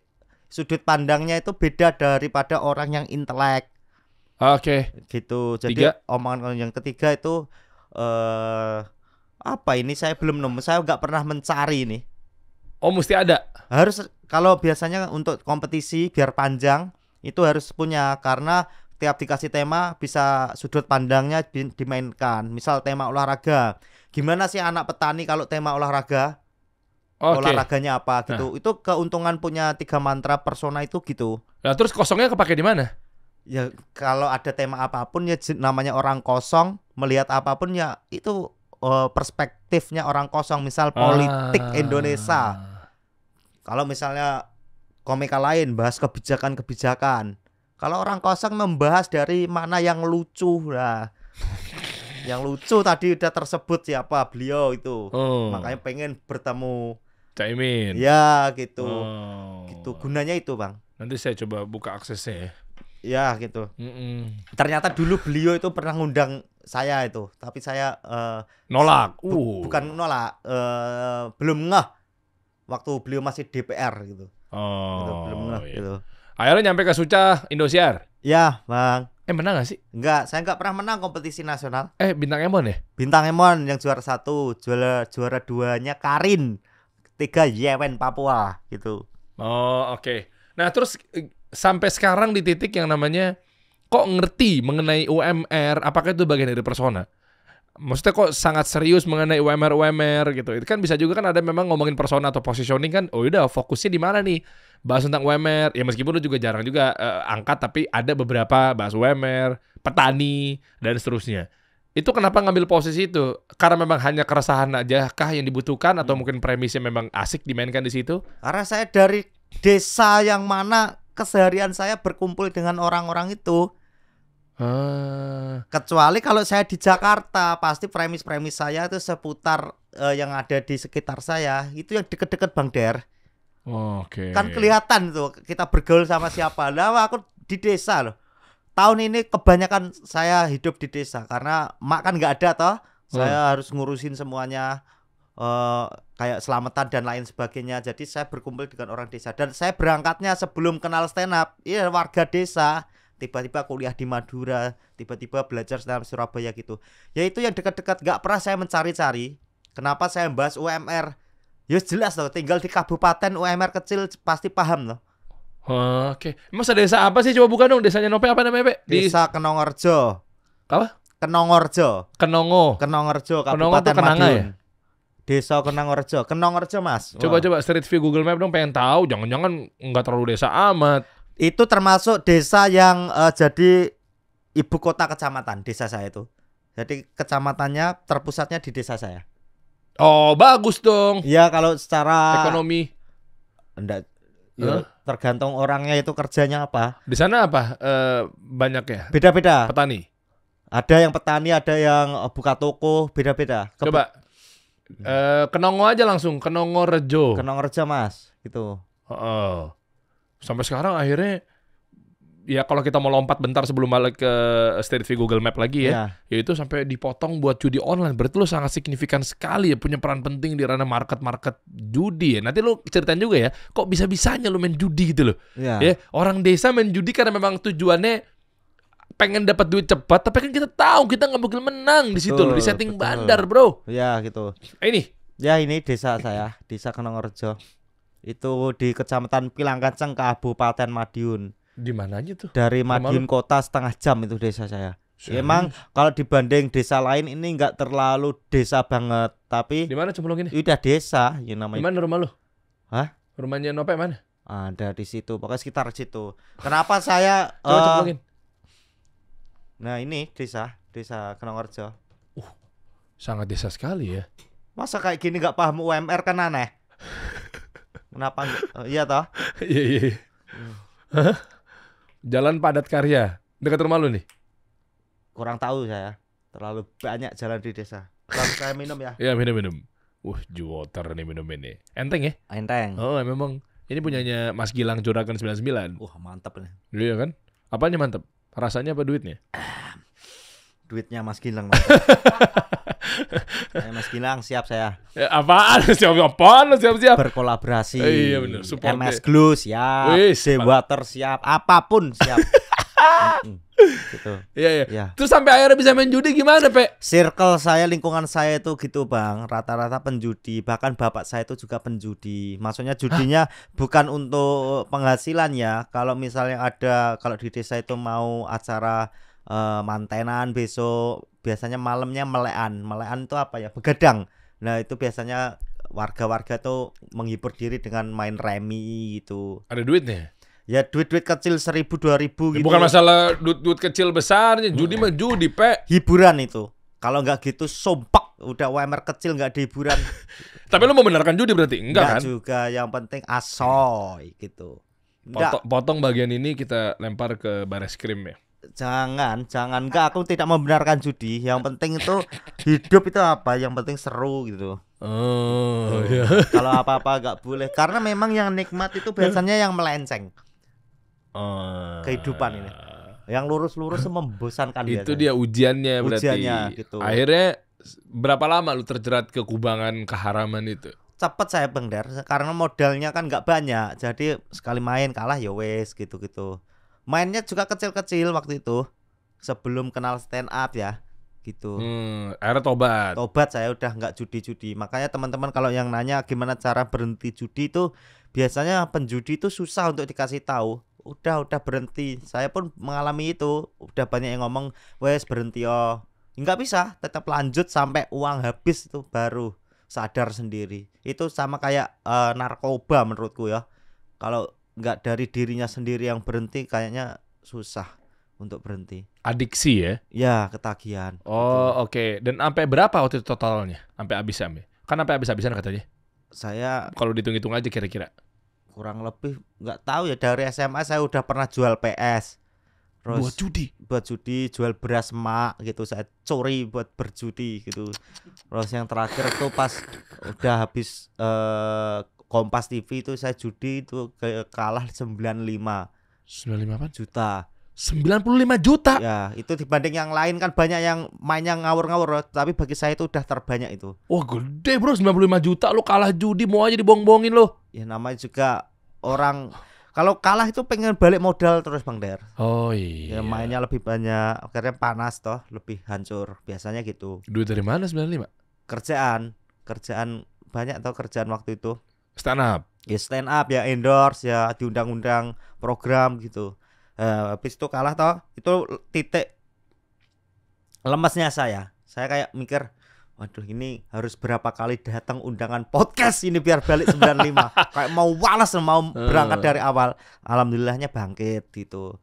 sudut pandangnya itu beda daripada orang yang intelek Oke. gitu. Jadi Tiga. omongan yang ketiga itu apa ini saya belum nemu. Saya nggak pernah mencari ini. Oh, mesti ada. Harus kalau biasanya untuk kompetisi biar panjang itu harus punya, karena tiap dikasih tema bisa sudut pandangnya dimainkan. Misal tema olahraga, gimana sih anak petani kalau tema olahraga? Oke. Olahraganya apa gitu. Itu keuntungan punya 3 mantra persona itu gitu. Nah, terus kosongnya kepake di mana? Ya kalau ada tema apapun ya namanya orang kosong, melihat apapun ya itu perspektifnya orang kosong. Misal politik Indonesia. Kalau misalnya komika lain bahas kebijakan-kebijakan. Kalau orang kosong membahas dari mana yang lucu lah. Yang lucu tadi udah tersebut siapa beliau itu. Makanya pengen bertemu. Caimin. Ya gitu. Oh. Gitu gunanya itu, Bang. Nanti saya coba buka aksesnya ya. Ya gitu. Ternyata dulu beliau itu pernah ngundang saya itu, tapi saya Nolak. bukan nolak, belum ngeh waktu beliau masih DPR gitu. Gitu, Oh, belum ngeh iya. gitu. Akhirnya nyampe ke Suca Indosiar. Ya, Bang. Menang gak sih? Enggak, saya enggak pernah menang kompetisi nasional. Bintang Emon ya? Bintang Emon yang juara 1, juara 2-nya Karin. 3 Yewen Papua gitu. Oh, oke. Nah, terus sampai sekarang di titik yang namanya kok ngerti mengenai UMR, apakah itu bagian dari persona? Maksudnya kok sangat serius mengenai UMR gitu. Itu kan bisa juga kan ada memang ngomongin persona atau positioning kan. Oh udah fokusnya di mana nih? Bahas tentang UMR. Ya meskipun lu juga jarang juga angkat, tapi ada beberapa bahas UMR, petani dan seterusnya. Itu kenapa ngambil posisi itu? Karena memang hanya keresahan aja kah yang dibutuhkan atau mungkin premisnya memang asik dimainkan di situ? Karena saya dari desa yang mana keseharian saya berkumpul dengan orang-orang itu. Kecuali kalau saya di Jakarta, pasti premis-premis saya itu seputar yang ada di sekitar saya. Itu yang deket-deket Bang Der. Oke. Kan kelihatan tuh kita bergaul sama siapa. Lah aku di desa loh. Tahun ini kebanyakan saya hidup di desa karena mak kan nggak ada toh. Saya harus ngurusin semuanya, kayak selamatan dan lain sebagainya. Jadi saya berkumpul dengan orang desa. Dan saya berangkatnya sebelum kenal stand up, iya warga desa. Tiba-tiba kuliah di Madura, tiba-tiba belajar stand up Surabaya gitu. Ya itu yang dekat-dekat, nggak pernah saya mencari-cari. Kenapa saya bahas UMR? Ya jelas loh, tinggal di kabupaten UMR kecil pasti paham loh. Oke. Emang desa apa sih? Coba buka dong desanya Nope, apa namanya, Pe? Desa Kenongorjo. Apa? Kenongorjo. Kenongo. Kenongorjo, Kenongo tuh Kabupaten Kenanga Madiun. ya? Desa Kenongorjo. Kenongorjo, Mas. Coba Wah. Street View Google Map dong, pengen tahu. Jangan-jangan nggak terlalu desa amat. Itu termasuk desa yang jadi ibu kota kecamatan, desa saya itu. Jadi kecamatannya terpusatnya di desa saya. Oh, bagus dong. Iya, kalau secara Ekonomi. enggak, ya, tergantung orangnya itu kerjanya apa. Di sana apa? Banyak ya? Beda-beda. Petani. Ada yang petani, ada yang buka toko, beda-beda. Coba. Kenongo aja langsung. Kenongo Rejo. Kenongorjo, Mas, gitu. Oh. Sampai sekarang akhirnya ya kalau kita mau lompat bentar sebelum balik ke Street View Google Map lagi ya, yaitu sampai dipotong buat judi online. Berarti lu sangat signifikan sekali ya, punya peran penting di ranah market judi ya. Nanti lu ceritain juga ya, kok bisa-bisanya lu main judi gitu loh. Iya. Ya, orang desa main judi karena memang tujuannya pengen dapat duit cepat, tapi kan kita tahu kita nggak mungkin menang di situ loh, di setting betul. bandar, bro. Ya, gitu. Ini Ya, ini desa saya, Desa Kenongorjo. Itu di Kecamatan Pilangkaceng, Kabupaten Madiun. di mana aja tuh? Dari Rumah Madiun kota setengah jam itu desa saya. Emang kalau dibanding desa lain ini nggak terlalu desa banget, tapi Di mana cemplung ini? udah desa ya Di namanya. mana rumah lu? Hah? Rumahnya Nope mana? Ada di situ, pokoknya sekitar situ. Kenapa saya Coba cemplungin. Nah, ini desa Kenongorjo. Sangat desa sekali ya. Masa kayak gini nggak paham UMR kan aneh. Kenapa? Iya toh? Iya iya. Hah? Jalan Padat Karya dekat rumah lu nih. Kurang tahu saya. Terlalu banyak jalan di desa. Langsung saya minum ya. Iya minum. Juoter nih minum ini. Enteng ya? Enteng. Oh memang. Ini punyanya Mas Gilang Juragan 99. Wah, mantap nih. Iya kan? Apanya mantep? Rasanya apa duitnya? Duitnya Mas Gilang. Mas. Mas Gilang siap saya Apaan? Siap-siap. berkolaborasi. Iya bener, support MS deh. Glue siap. Wis, Water siap. Apapun siap. Gitu. Iya iya. Ya. Terus sampai akhirnya bisa main judi gimana, Pe? Circle saya, lingkungan saya itu gitu Bang, rata-rata penjudi. Bahkan bapak saya itu juga penjudi. Maksudnya judinya bukan untuk penghasilan ya. Kalau misalnya kalau di desa itu mau acara mantenan besok, biasanya malamnya melean. Melean itu apa ya? Begadang. Nah itu biasanya warga-warga tuh menghibur diri dengan main remi gitu. Ada duitnya? Ya duit-duit kecil 1.000 2.000 gitu. Bukan masalah duit kecil besarnya. Judi mah judi, Pe. Hiburan itu. Kalau nggak gitu sumpek, udah UMR kecil nggak ada hiburan. Tapi lu membenarkan judi berarti? Enggak kan? juga, yang penting asoy gitu. Potong bagian ini kita lempar ke Bareskrim ya. Jangan enggak, aku tidak membenarkan judi. Yang penting itu hidup itu apa? Yang penting seru gitu. Oh, iya. Kalau apa-apa nggak boleh, karena memang yang nikmat itu biasanya yang melenceng. Kehidupan ini. Yang lurus-lurus membosankan Itu biasanya. dia ujiannya berarti. Ujiannya, gitu. Akhirnya berapa lama lu terjerat ke kubangan keharaman itu? cepet saya Bang Der, karena modalnya kan nggak banyak, jadi sekali main kalah ya wes gitu-gitu. Mainnya juga kecil-kecil waktu itu, sebelum kenal stand up ya, gitu. Akhirnya tobat. Tobat saya udah nggak judi-judi. Makanya teman-teman kalau yang nanya gimana cara berhenti judi itu, biasanya penjudi itu susah untuk dikasih tahu. Udah berhenti. Saya pun mengalami itu. Udah banyak yang ngomong, wes berhenti yo. Nggak bisa, tetap lanjut sampai uang habis itu baru sadar sendiri. Itu sama kayak narkoba menurutku ya. Kalau nggak dari dirinya sendiri yang berhenti, kayaknya susah untuk berhenti. Adiksi ya? Ya, ketagihan. Oh, oke. Dan sampai berapa waktu itu totalnya? Sampai habis-habis? Kan sampai habis-habisan katanya. Saya Kalau dihitung-hitung aja kira-kira. kurang lebih nggak tahu ya, dari SMA saya udah pernah jual PS. Terus Buat judi. jual beras emak gitu, saya curi buat berjudi gitu. Terus yang terakhir tuh pas udah habis Kompas TV itu saya judi itu kalah 95 95 apa? juta. 95 juta. Ya, itu dibanding yang lain kan banyak yang mainnya ngawur-ngawur, tapi bagi saya itu udah terbanyak itu. Wah, gede bro, 95 juta lu kalah judi, mau aja dibohong-bohongin lo. Ya namanya juga orang kalau kalah itu pengen balik modal terus Bang Der. Oh iya. Ya mainnya lebih banyak, akhirnya panas toh, lebih hancur. Biasanya gitu. Duit dari mana 95? Kerjaan banyak toh kerjaan waktu itu. Stand up. Ya stand up, ya endorse, ya diundang-undang program gitu. Habis itu kalah toh, itu titik lemesnya saya. Saya kayak mikir, waduh ini harus berapa kali datang undangan podcast ini biar balik 95. Kayak mau walas, mau berangkat dari awal. Alhamdulillahnya bangkit gitu.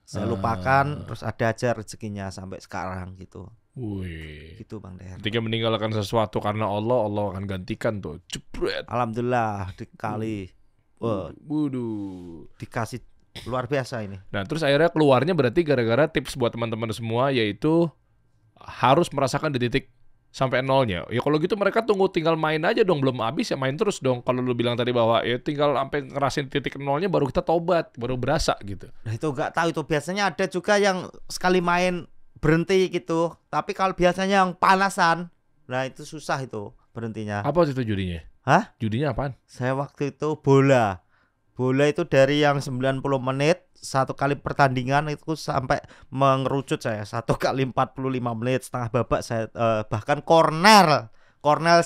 Saya lupakan, terus ada aja rezekinya sampai sekarang gitu. Wih. Gitu Bang Der. Ketika meninggalkan sesuatu karena Allah akan gantikan tuh. Jepret. Alhamdulillah dikali. Waduh. Dikasih luar biasa ini. Nah, terus akhirnya keluarnya berarti gara-gara tips buat teman-teman semua, yaitu harus merasakan di titik sampai nolnya. Ya kalau gitu mereka tunggu tinggal main aja dong, belum habis ya main terus dong. Kalau lu bilang tadi bahwa ya tinggal sampai ngerasain titik nolnya baru kita tobat, baru berasa gitu. Nah itu nggak tahu, itu biasanya ada juga yang sekali main berhenti gitu. Tapi kalau biasanya yang panasan, nah itu susah itu berhentinya. Apa itu judinya? Hah? Judinya apaan? Saya waktu itu bola itu dari yang 90 menit satu kali pertandingan itu sampai mengerucut saya 1 kali 45 menit setengah babak saya, bahkan corner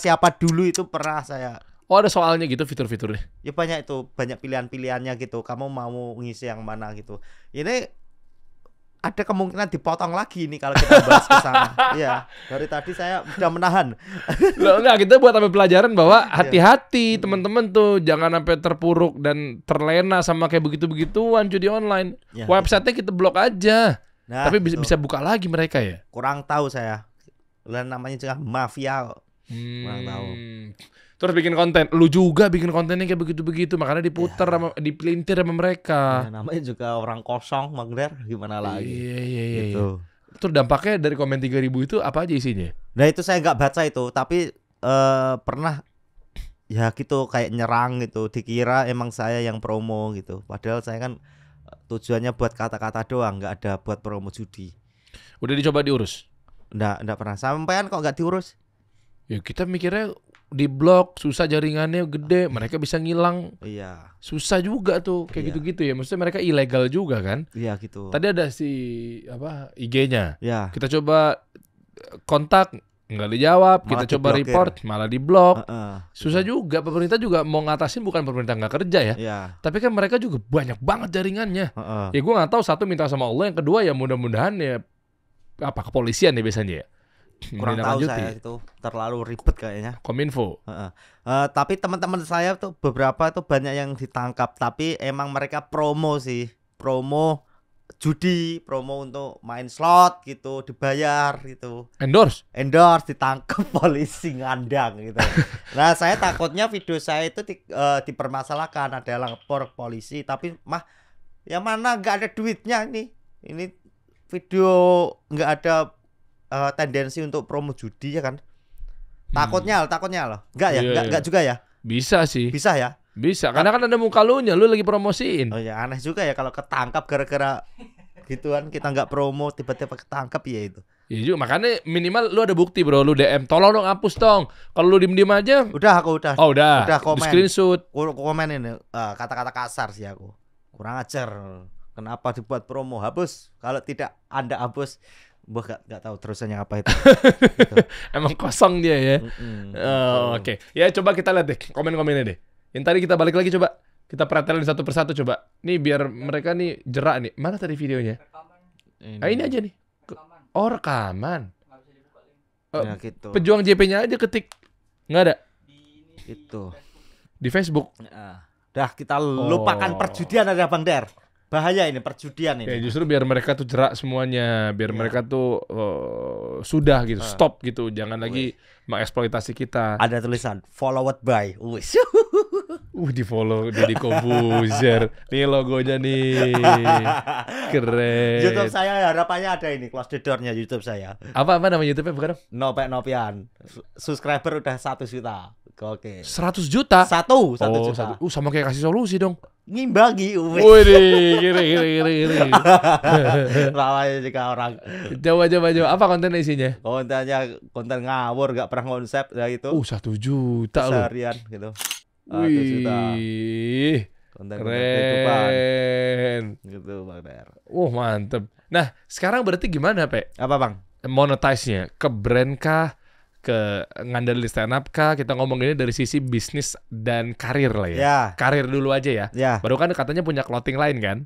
siapa dulu itu pernah saya. Oh ada soalnya gitu fitur-fiturnya. Ya banyak itu, banyak pilihan-pilihannya gitu. Kamu mau ngisi yang mana gitu. Ini ada kemungkinan dipotong lagi nih kalau kita bahas ke sana. Iya, dari tadi saya sudah menahan. Loh, enggak, kita buat sampai pelajaran bahwa hati-hati teman-teman tuh, jangan sampai terpuruk dan terlena sama kayak begitu-begituan judi online. Ya, Websitenya kita blok aja. Nah, Tapi itu bisa buka lagi mereka ya. kurang tahu saya. Dan namanya juga mafia. Kurang tahu. Terus bikin konten, lu juga bikin kontennya kayak begitu-begitu, makanya diputer sama dipelintir sama mereka. Nah, namanya juga orang kosong, Bang Der, gimana lagi? Iya. Gitu. Terus dampaknya dari komen 3.000 itu apa aja isinya? Nah itu saya nggak baca itu, tapi pernah ya gitu kayak nyerang gitu, dikira emang saya yang promo gitu. Padahal saya kan tujuannya buat kata-kata doang, nggak ada buat promo judi. Udah dicoba diurus? Nggak pernah. Sampean kok nggak diurus? Ya kita mikirnya di blok susah, jaringannya gede, mereka bisa ngilang. Iya. Susah juga tuh kayak Iya. gitu-gitu ya. Maksudnya mereka ilegal juga kan? Iya gitu. Tadi ada si IG-nya. Ya. Kita coba kontak, nggak dijawab. Malah Kita coba diblokir. report, malah diblok. Heeh. Susah juga. Pemerintah juga mau ngatasin, bukan pemerintah nggak kerja ya. Iya. Tapi kan mereka juga banyak banget jaringannya. Heeh. Ya gue nggak tahu, satu minta sama Allah, yang kedua ya mudah-mudahan ya apa kepolisian ya biasanya ya. Kurang tahu saya itu, terlalu ribet kayaknya. Kominfo. Heeh. Tapi teman-teman saya tuh beberapa tuh banyak yang ditangkap, tapi emang mereka promo sih, promo judi, promo untuk main slot gitu, dibayar gitu, Endorse. ditangkap polisi ngandang gitu. Nah saya takutnya video saya itu dipermasalahkan, ada lapor polisi, tapi ya mana nggak ada duitnya ini video nggak ada tendensi untuk promo judi ya kan. Takutnya loh. Enggak ya? Iya, Enggak juga ya? Bisa sih. Bisa ya? Bisa. Karena kan ada muka lu nya, lu lagi promosiin. Oh ya, aneh juga ya kalau ketangkap gara-gara gituan kita nggak promo tiba-tiba ketangkap ya itu. Iya juga, makanya minimal lu ada bukti bro, lu DM, tolong dong hapus dong. Kalau lu diem-diem aja. Udah aku udah. Oh udah di komen. screenshot. Komen ini kata-kata kasar sih aku. Kurang ajar. Kenapa dibuat promo? Hapus. Kalau tidak Anda hapus, nggak tahu terusannya apa itu. Gitu. Emang kosong dia ya. Oke. Ya coba kita lihat deh komen-komennya deh. Yang tadi kita balik lagi coba. Kita pretelin satu persatu coba. Nih biar mereka nih jerak nih. Mana tadi videonya? Ini aja nih. Oh rekaman. Ya gitu. Pejuang JP-nya aja ketik. Nggak ada. Itu. Di Facebook. Dah kita lupakan perjudian ada Bang Der. Bahaya ini perjudian Ya ini. justru biar mereka tuh jerak semuanya, biar mereka tuh sudah gitu, stop gitu, jangan lagi mengeksploitasi kita. Ada tulisan followed by. Wis. Di follow Deddy Kobuzer. Nih logonya nih. Keren. YouTube saya harapannya ada ini close the door-nya YouTube saya. Apa nama YouTube-nya bukan? Nopian. Subscriber udah 1 juta. Oke. 100 juta. Satu Oh, juta. sama kayak kasih solusi dong. Ngimbangi. Wih, kiri. Rawanya juga orang. Coba. Apa konten isinya? Konten ngawur, gak pernah konsep ya itu. 1 juta loh. Seharian gitu. 1 juta. Wih, Konten kehidupan. keren. Gitu Bang Der. Mantep. Nah, sekarang berarti gimana, Pe? Apa Bang? Monetize-nya ke brand kah? Ke ngandelin stand up kah? Kita ngomong ini dari sisi bisnis dan karir lah ya. Ya. Karir dulu aja ya. Ya. Baru kan katanya punya clothing line kan?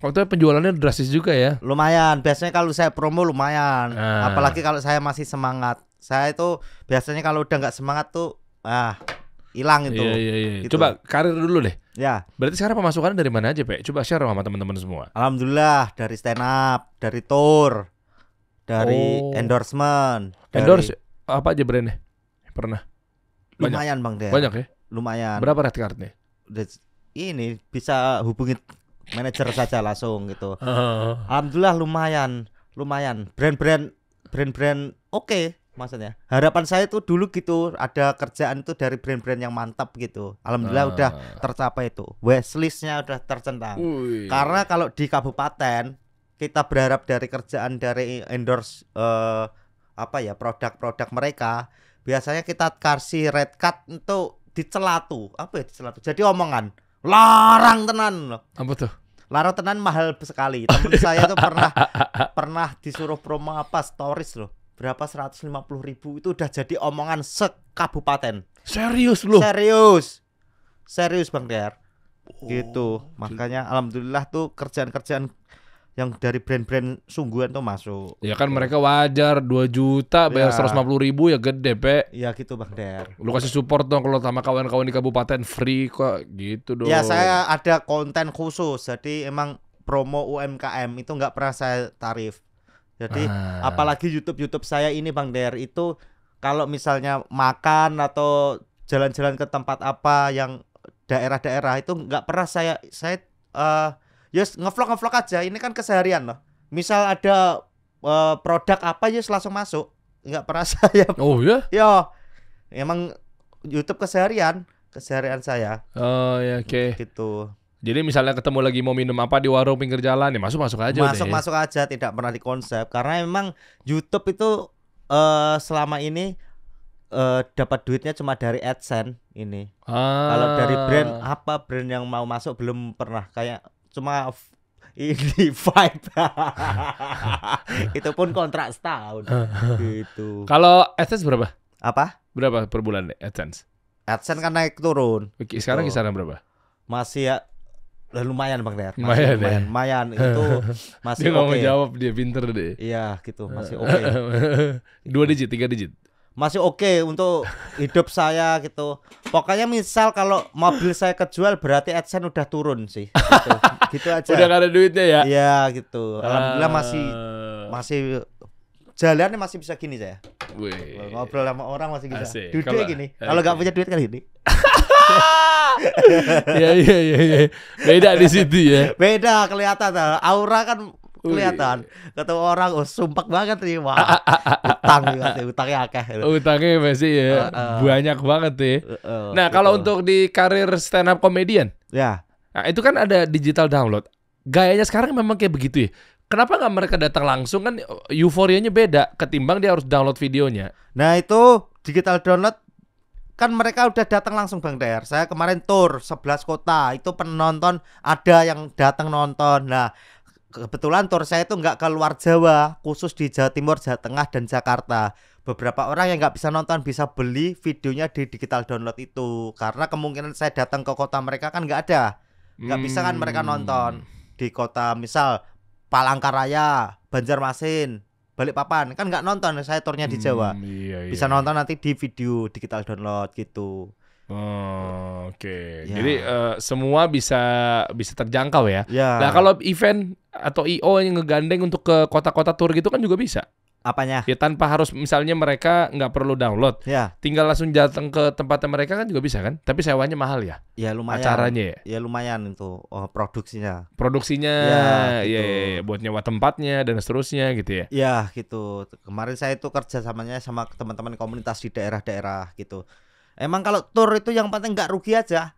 Waktu itu penjualannya drastis juga ya. Lumayan. Biasanya kalau saya promo lumayan. Ah. Apalagi kalau saya masih semangat. Saya itu biasanya kalau udah nggak semangat tuh hilang itu. Iya. Gitu. Coba karir dulu deh. Ya. Berarti sekarang pemasukannya dari mana aja, Pe? Coba share sama teman-teman semua. Alhamdulillah dari stand up, dari tour, dari endorsement, Endorse apa aja brandnya? Pernah? lumayan Bang Der. Banyak ya? Lumayan. Berapa red cardnya? Ini bisa hubungi manajer saja langsung gitu. Alhamdulillah lumayan. Brand-brand oke, maksudnya. Harapan saya tuh dulu gitu, ada kerjaan itu dari brand-brand yang mantap gitu. Alhamdulillah udah tercapai itu. Wishlist-nya udah tercentang. Karena kalau di kabupaten kita berharap dari kerjaan dari endorse produk-produk mereka, biasanya kita kasih red card untuk dicelatu. Apa ya dicelatu? Jadi omongan larang tenan loh. Apa tuh? Larang tenan mahal sekali. Temen saya tuh pernah disuruh promo stories loh. Berapa 150.000 itu udah jadi omongan sekabupaten. Serius loh? Serius Bang Der. Gitu. Makanya alhamdulillah tuh kerjaan-kerjaan yang dari brand-brand sungguhan tuh masuk. Ya kan mereka wajar 2 juta bayar 150.000 ya gede, Pe. Iya gitu Bang Der. Lu kasih support dong kalau sama kawan-kawan di kabupaten free kok gitu dong. Ya saya ada konten khusus. Jadi emang promo UMKM itu nggak pernah saya tarif. Jadi apalagi YouTube saya ini Bang Der itu kalau misalnya makan atau jalan-jalan ke tempat apa yang daerah-daerah itu nggak pernah saya ngevlog aja. Ini kan keseharian loh. Misal ada produk apa langsung masuk. Nggak pernah saya. Oh ya? Ya. Emang YouTube keseharian saya. Oh ya oke. Gitu. Jadi misalnya ketemu lagi mau minum apa di warung pinggir jalan ya masuk aja udah. Masuk aja, tidak pernah dikonsep karena memang YouTube itu selama ini dapat duitnya cuma dari AdSense ini. Kalau dari brand yang mau masuk belum pernah, kayak cuma ini Vibe. Itu pun kontrak setahun. Gitu. Kalau AdSense berapa? Apa? Berapa per bulan deh AdSense? AdSense kan naik turun. Sekarang kisaran berapa? Masih ya lumayan Bang Der. Lumayan. Itu masih dia nggak mau oke. jawab, dia pinter deh. Iya gitu, masih oke. 2 digit, 3 digit. Masih oke untuk hidup saya gitu. Pokoknya misal kalau mobil saya kejual berarti AdSense udah turun sih. Gitu aja. Udah gak ada duitnya ya? Iya gitu. Alhamdulillah masih jalannya masih bisa gini saya. Wih. Ngobrol sama orang masih bisa. Asik. Duduk gini. Kalau nggak punya duit kan gini. Iya. Beda di situ ya. Beda kelihatan tuh. Aura kan kelihatan. Ketemu orang sumpah banget nih. Wah. Utangnya akeh. Utangnya masih ya banyak banget ya. Nah, kalau untuk di karir stand up comedian. Ya. Nah, itu kan ada digital download. Gayanya sekarang memang kayak begitu ya. Kenapa nggak mereka datang langsung, kan euforianya beda ketimbang dia harus download videonya. Nah itu digital download kan mereka udah datang langsung Bang Der. Saya kemarin tour 11 kota, itu penonton ada yang datang nonton. Nah kebetulan tour saya itu nggak ke luar Jawa, khusus di Jawa Timur, Jawa Tengah, dan Jakarta. Beberapa orang yang nggak bisa nonton bisa beli videonya di digital download itu, karena kemungkinan saya datang ke kota mereka kan nggak ada, nggak bisa kan mereka nonton di kota misal Palangkaraya, Banjarmasin, Balikpapan, kan nggak nonton saya turnya di Jawa. Iya, Bisa iya. nonton nanti di video digital download gitu. Oh, oke. Ya. Jadi semua bisa terjangkau ya. Ya. Nah, kalau event atau IO yang ngegandeng untuk ke kota-kota tour gitu kan juga bisa. Apanya? Ya tanpa harus misalnya mereka nggak perlu download. Ya, Tinggal langsung datang ke tempatnya mereka kan juga bisa kan? Tapi sewanya mahal ya. ya lumayan. Acaranya ya. Ya lumayan itu produksinya. Produksinya Ya, gitu. ya, buat nyewa tempatnya dan seterusnya gitu ya. Ya gitu. Kemarin saya itu kerja samanya sama teman-teman komunitas di daerah-daerah gitu. Emang kalau tour itu yang penting nggak rugi aja.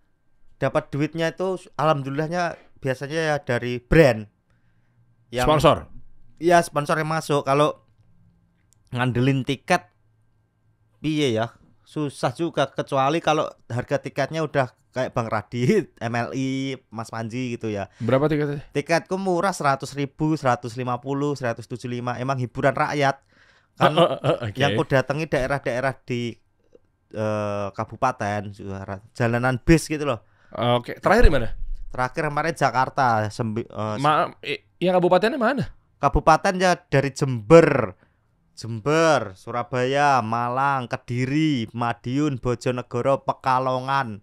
Dapat duitnya itu alhamdulillahnya biasanya ya dari brand. Sponsor. Iya, sponsor yang masuk. Kalau ngandelin tiket piye ya? Susah juga, kecuali kalau harga tiketnya udah kayak Bang Radit, MLI, Mas Panji gitu ya. Berapa tiketnya? Tiketku murah 100.000, 150, 175. Emang hiburan rakyat. Kan Oke. yang ku datangi daerah-daerah di kabupaten, jalanan bis gitu loh. Oke. Terakhir di mana? Terakhir kemarin Jakarta, Yang kabupatennya mana? kabupaten ya dari Jember, Surabaya, Malang, Kediri, Madiun, Bojonegoro, Pekalongan,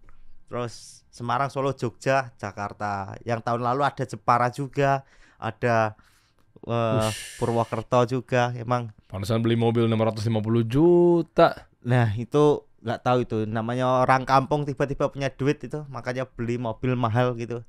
terus Semarang, Solo, Jogja, Jakarta. Yang tahun lalu ada Jepara juga, ada Purwokerto juga. Emang Pantesan beli mobil 650 juta. nah itu nggak tahu itu namanya orang kampung tiba-tiba punya duit itu, makanya beli mobil mahal gitu.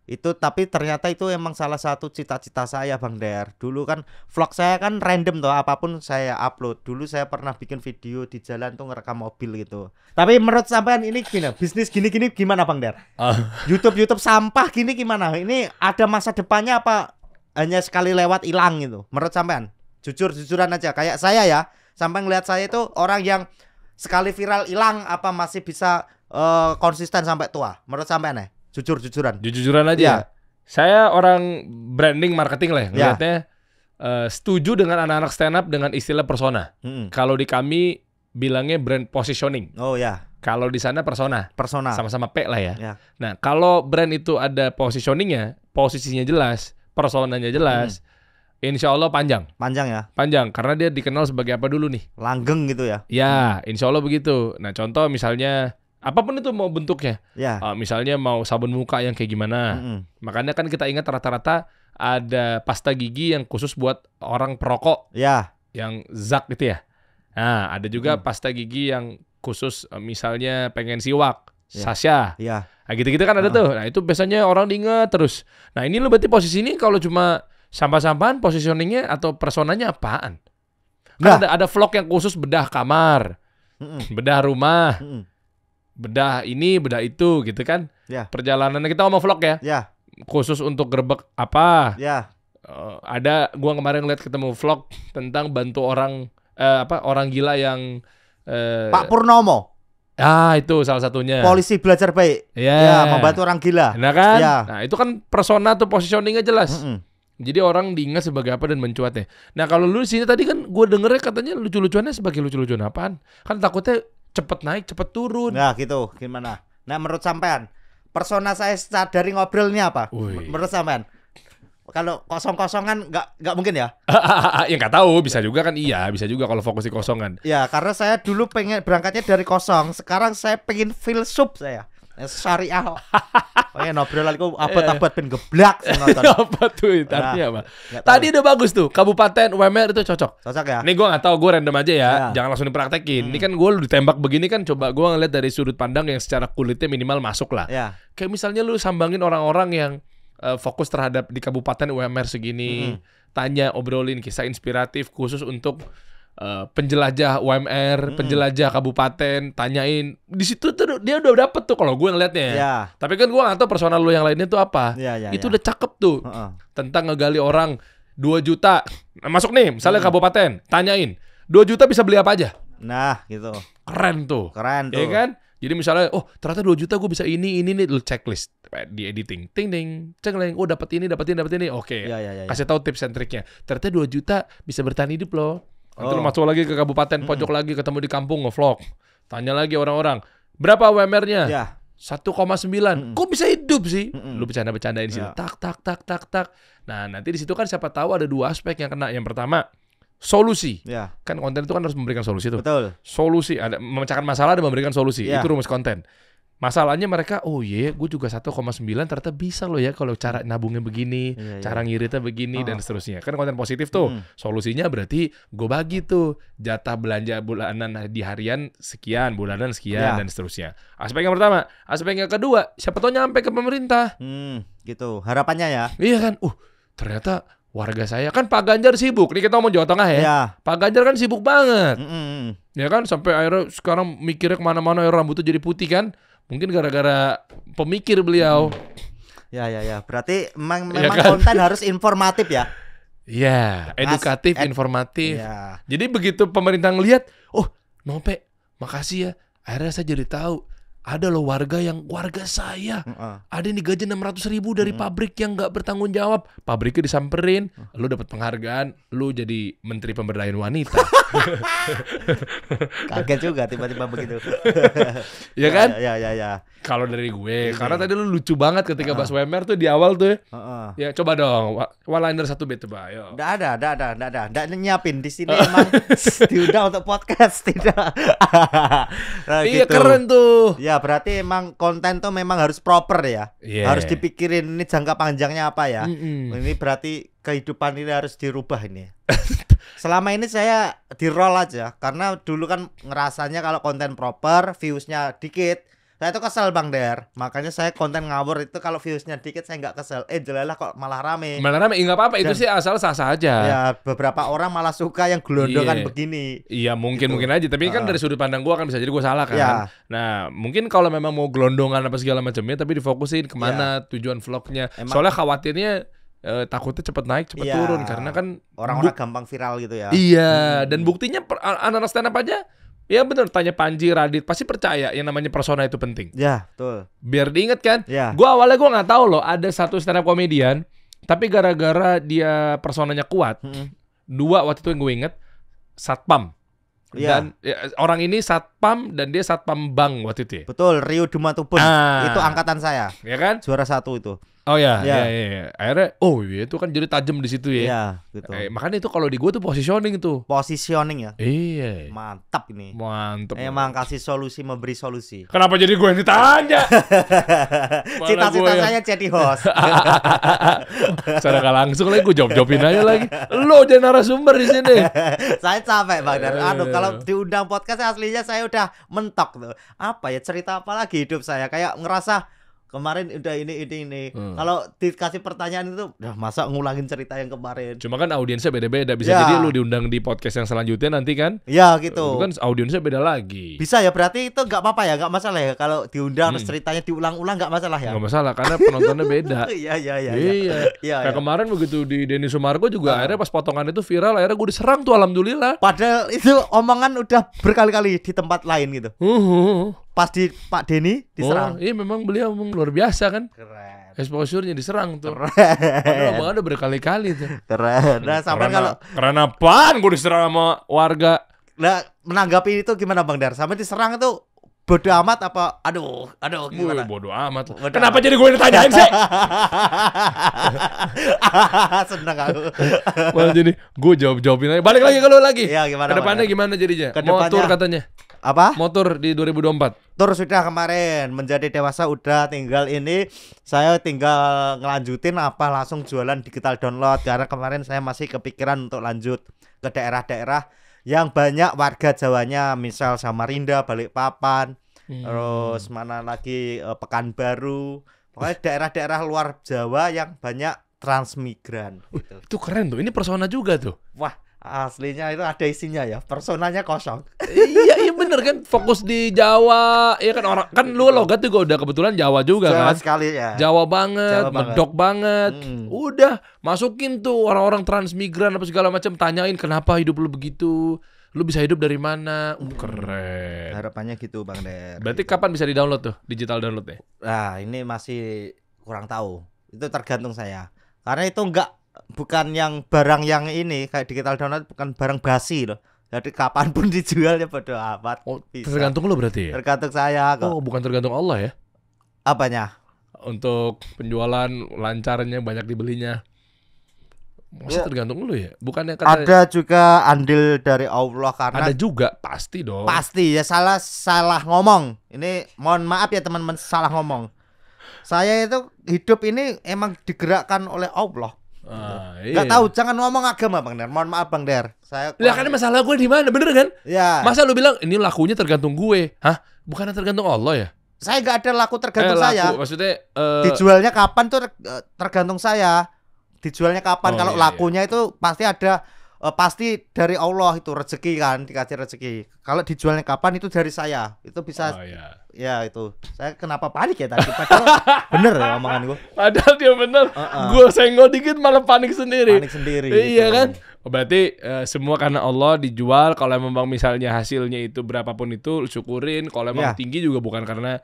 Itu tapi ternyata itu emang salah satu cita-cita saya Bang Der. Dulu kan vlog saya kan random tuh, apapun saya upload. Dulu saya pernah bikin video di jalan tuh ngerekam mobil gitu. Tapi menurut sampean ini gimana? Bisnis gini-gini gimana Bang Der? YouTube sampah gini gimana? Ini ada masa depannya apa hanya sekali lewat hilang gitu? Menurut sampean? Jujur-jujuran aja kayak saya ya. Sampai ngelihat saya itu orang yang sekali viral hilang apa masih bisa konsisten sampai tua? Menurut sampean ya? Jujur-jujuran. Jujur-jujuran aja. Ya. Saya orang branding marketing lah ya. Ya. Ngeliatnya setuju dengan anak-anak stand up dengan istilah persona. Kalau di kami bilangnya brand positioning. Oh ya, Kalau di sana persona. persona. Sama-sama P lah ya. Ya. Nah, kalau brand itu ada positioningnya, posisinya jelas, personanya jelas, insya Allah panjang. Panjang ya, Panjang, karena dia dikenal sebagai apa dulu nih. langgeng gitu ya. Ya, insya Allah begitu. Nah, contoh misalnya, apapun itu mau bentuknya. Ya. Misalnya mau sabun muka yang kayak gimana. Makanya kan kita ingat rata-rata ada pasta gigi yang khusus buat orang perokok, Ya. yang Zak gitu ya. Nah, ada juga pasta gigi yang khusus misalnya pengen siwak, Ya. Sasha. Ya. Nah, gitu-gitu kan ada tuh. Nah, itu biasanya orang diingat terus. Nah, ini lo berarti posisi ini kalau cuma sampah-sampahan, positioningnya atau personanya apaan? Kan Nah. ada vlog yang khusus bedah kamar, bedah rumah, Mm-mm. bedah ini, bedah itu gitu kan. Ya. Perjalanan kita ngomong vlog ya. Ya. Khusus untuk gerbek apa. Ya. Ada gua kemarin lihat ketemu vlog tentang bantu orang orang gila yang Pak Purnomo, itu salah satunya. polisi belajar baik. Ya. Ya, membantu orang gila. Nah kan? Ya. Nah, itu kan persona tuh positioningnya jelas. Mm-mm. Jadi orang diingat sebagai apa dan mencuatnya. Nah, kalau lu di sini tadi kan gue dengernya katanya lucu-lucuannya sebagai lucu-lucuan apaan? Kan takutnya cepet naik, cepet turun. Nah, gitu. Gimana? Nah, menurut sampean, persona saya dari ngobrolnya apa? Wih. Menurut sampean? Kalau kosong-kosongan nggak mungkin ya? Ya nggak tahu, bisa juga kan, iya, bisa juga kalau fokus di kosongan. Ya, karena saya dulu pengen berangkatnya dari kosong, sekarang saya pengen filsuf saya. Syariah. Pengen obrolanku abad-abad ben geblak sing nonton. Apa tuh itu artinya apa? nggak tahu. Tadi udah bagus tuh, kabupaten UMR itu cocok. Cocok ya? Ini gue nggak tahu, gue random aja ya, Ya. jangan langsung dipraktekin. Ini kan gue lu ditembak begini kan, coba gue ngeliat dari sudut pandang yang secara kulitnya minimal masuk lah. Ya. Kayak misalnya lu sambangin orang-orang yang fokus terhadap di kabupaten UMR segini, tanya, obrolin kisah inspiratif khusus untuk penjelajah UMR, penjelajah kabupaten, tanyain. Di situ tuh dia udah dapet tuh kalau gue ngeliatnya. Ya. Tapi kan gue nggak tahu personal lu yang lainnya tuh apa. Ya, ya, Itu ya. udah cakep tuh. Heeh. Tentang ngegali orang 2 juta. Nah, masuk nih, misalnya kabupaten, tanyain. 2 juta bisa beli apa aja? Nah, gitu. Keren tuh. Keren tuh. Iya kan? Jadi misalnya, oh ternyata 2 juta gue bisa ini nih, lu checklist di editing, ting ting, cengleng, oh dapat ini, oke. Ya. Kasih tahu tips and triknya. Ternyata 2 juta bisa bertahan hidup loh. Nanti lu Oh. masuk lagi ke kabupaten, pojok lagi, ketemu di kampung nge-vlog. Tanya lagi orang-orang, berapa UMR-nya? Ya. 1,9. Kok bisa hidup sih? Mm-mm. Lu bercanda-bercandain di situ. Ya. Tak. Nah, nanti di situ kan siapa tahu ada 2 aspek yang kena. Yang pertama, solusi. Ya. Kan konten itu kan harus memberikan solusi tuh. Betul. Solusi, ada memecahkan masalah dan memberikan solusi. Ya. Itu rumus konten. Masalahnya mereka, oh iya, gue juga 1,9 ternyata bisa loh ya kalau cara nabungnya begini, Iya, cara ngiritnya begini dan seterusnya. Kan konten positif tuh. Mm. Solusinya berarti gue bagi tuh jatah belanja bulanan di harian sekian, bulanan sekian Ya. dan seterusnya. Aspek yang pertama, aspek yang kedua, siapa tahu nyampe ke pemerintah. Gitu. Harapannya ya. Iya kan? Ternyata warga saya kan Pak Ganjar sibuk. Nih kita ngomong Jawa Tengah ya. Ya. Pak Ganjar kan sibuk banget. Mm-mm. Ya kan sampai akhirnya sekarang mikirnya kemana-mana rambutnya jadi putih kan. Mungkin gara-gara pemikir beliau. Ya. Berarti memang Ya kan? konten harus informatif ya. Iya, edukatif, Ed- informatif. Ya. Jadi begitu pemerintah ngelihat, oh, Nope, makasih ya. Akhirnya saya jadi tahu ada loh warga saya. Ada yang digaji 600.000 dari pabrik yang nggak bertanggung jawab. Pabriknya disamperin, lu dapat penghargaan, lu jadi menteri pemberdayaan wanita. Kaget juga tiba-tiba begitu. Ya kan? Ya. Kalau dari gue, karena tadi lu lucu banget ketika bahas WMR tuh di awal tuh. Ya coba dong, one-liner 1 bit coba, ayo. Nggak ada. Nggak nyiapin di sini emang diundang untuk podcast tidak. Nah, Iya gitu. keren tuh. Ya berarti emang konten tuh memang harus proper ya. Iya. Harus dipikirin ini jangka panjangnya apa ya. Mm-mm. Ini berarti kehidupan ini harus dirubah ini. Selama ini saya di roll aja karena dulu kan ngerasanya kalau konten proper viewsnya dikit. Saya tuh kesel Bang Der. Makanya saya konten ngawur itu kalau viewsnya dikit saya nggak kesel. Jelalah kok malah rame. Malah rame, nggak apa-apa, itu Dan- sih asal sah-sah aja. Ya beberapa orang malah suka yang gelondongan Iya. begini. Iya mungkin Gitu. aja, tapi kan dari sudut pandang gua kan bisa jadi gua salah kan. Ya. Nah mungkin kalau memang mau gelondongan apa segala macamnya, tapi difokusin kemana tujuan vlognya. Emang- Soalnya khawatirnya takutnya cepet naik cepet Iya. turun karena kan Orang-orang gampang viral gitu ya. iya dan buktinya anak-anak stand up aja. Ya bener, tanya Panji, Radit pasti percaya yang namanya persona itu penting. Ya, betul. Biar diinget kan. Ya. Gua awalnya gua nggak tahu loh ada satu stand up komedian, tapi gara-gara dia personanya kuat, 2 waktu itu yang gue inget satpam. Iya. Dan orang ini satpam dan dia satpam bank waktu itu ya. Betul, Rio Dumatubun. Ah. Itu angkatan saya. Ya kan? Juara 1 itu. Oh ya, Iya. ya. Akhirnya itu kan jadi tajam di situ ya. Iya, gitu. Makanya itu kalau di gua tuh positioning tuh. Positioning ya. Iya. Mantap ini. Mantep. Emang kasih solusi, memberi solusi. Kenapa jadi gue yang ditanya? Malah Cita-cita gue yang- saya jadi host. Secara nggak langsung lagi gue jawab-jawabin aja lagi. Lo jadi narasumber di sini. Saya capek Bang Dar. Aduh, kalau diundang podcast aslinya saya udah mentok tuh. Apa ya, cerita apa lagi hidup saya? Kayak ngerasa kemarin udah ini. Kalau dikasih pertanyaan itu, masa ngulangin cerita yang kemarin. Cuma kan audiensnya beda-beda. Bisa Ya. jadi lu diundang di podcast yang selanjutnya nanti kan. Ya Itu gitu. kan audiensnya beda lagi. Bisa ya, berarti itu nggak apa-apa ya, nggak masalah ya. Kalau diundang terus ceritanya diulang-ulang nggak masalah ya. Nggak masalah karena penontonnya beda. Iya. Iya. Kayak kemarin begitu di Denny Sumargo juga akhirnya pas potongan itu viral, akhirnya gue diserang tuh alhamdulillah. Padahal itu omongan udah berkali-kali di tempat lain gitu. Pas di Pak Denny diserang. Oh, iya memang beliau memang luar biasa kan. Keren. Exposure-nya diserang tuh. Padahal omongannya berkali-kali tuh. Keren. Nah, sampai kalau Karena apaan gue diserang sama warga? menanggapi itu gimana Bang Dar? Sampai diserang itu bodo amat apa? Aduh, gimana? Bodoh amat. Bodo Kenapa amat. jadi gue yang ditanyain sih? Seneng aku. Malah jadi gue jawab-jawabin aja. Balik lagi ke lu lagi. Iya, gimana, Kedepannya Bang? gimana jadinya? Kedepannya- Motor katanya. Apa? Motor di 2024. Tur sudah kemarin, menjadi dewasa udah, tinggal ini saya tinggal ngelanjutin apa langsung jualan digital download karena kemarin saya masih kepikiran untuk lanjut ke daerah-daerah yang banyak warga Jawanya, misal Samarinda, Balikpapan, terus mana lagi Pekanbaru, pokoknya daerah-daerah luar Jawa yang banyak transmigran. Gitu. Itu keren tuh. Ini persona juga tuh. Wah, aslinya itu ada isinya ya, personanya kosong. Iya bener kan, fokus di Jawa, ya kan orang kan lu logat juga udah kebetulan Jawa juga Jawa kan. sekali ya. Jawa banget, Jawa banget. medok banget. Udah, masukin tuh orang-orang transmigran apa segala macam, tanyain kenapa hidup lu begitu. Lu bisa hidup dari mana? Keren. Harapannya gitu Bang Der. Berarti kapan bisa di-download tuh, digital downloadnya? Nah, ini masih kurang tahu. Itu tergantung saya. Karena itu bukan yang barang yang ini kayak digital download, bukan barang basi loh. Jadi kapanpun dijualnya bodo amat. Oh, Bisa. tergantung lu berarti ya? Tergantung saya kok. Oh, bukan tergantung Allah ya? Apanya? Untuk penjualan lancarnya, banyak dibelinya. Masa Ya. tergantung lu ya? Bukannya kata Ada juga andil dari Allah karena ada juga, pasti dong. pasti ya salah ngomong. Ini mohon maaf ya teman-teman, salah ngomong. Saya itu hidup ini emang digerakkan oleh Allah. Iya. Gak tahu, jangan ngomong agama Bang Der. Mohon maaf Bang Der. Saya Lah kan masalah gue di mana? Bener kan? ya. Masa lu bilang ini lakunya tergantung gue? Hah? Bukannya tergantung Allah ya? Saya gak ada laku tergantung laku, saya. maksudnya Dijualnya kapan tuh tergantung saya. Dijualnya kapan? Oh, Kalau iya, lakunya itu pasti ada, pasti dari Allah itu rezeki kan, dikasih rezeki. Kalau dijualnya kapan itu dari saya. Itu bisa oh, iya. ya itu. Saya kenapa panik ya tadi? Padahal bener ya omongan gue. Padahal dia bener. Gue senggol dikit malah panik sendiri. Panik sendiri. Iya gitu. kan? Oh, berarti semua karena Allah dijual. Kalau memang misalnya hasilnya itu berapapun itu syukurin. Kalau memang Iya. tinggi juga bukan karena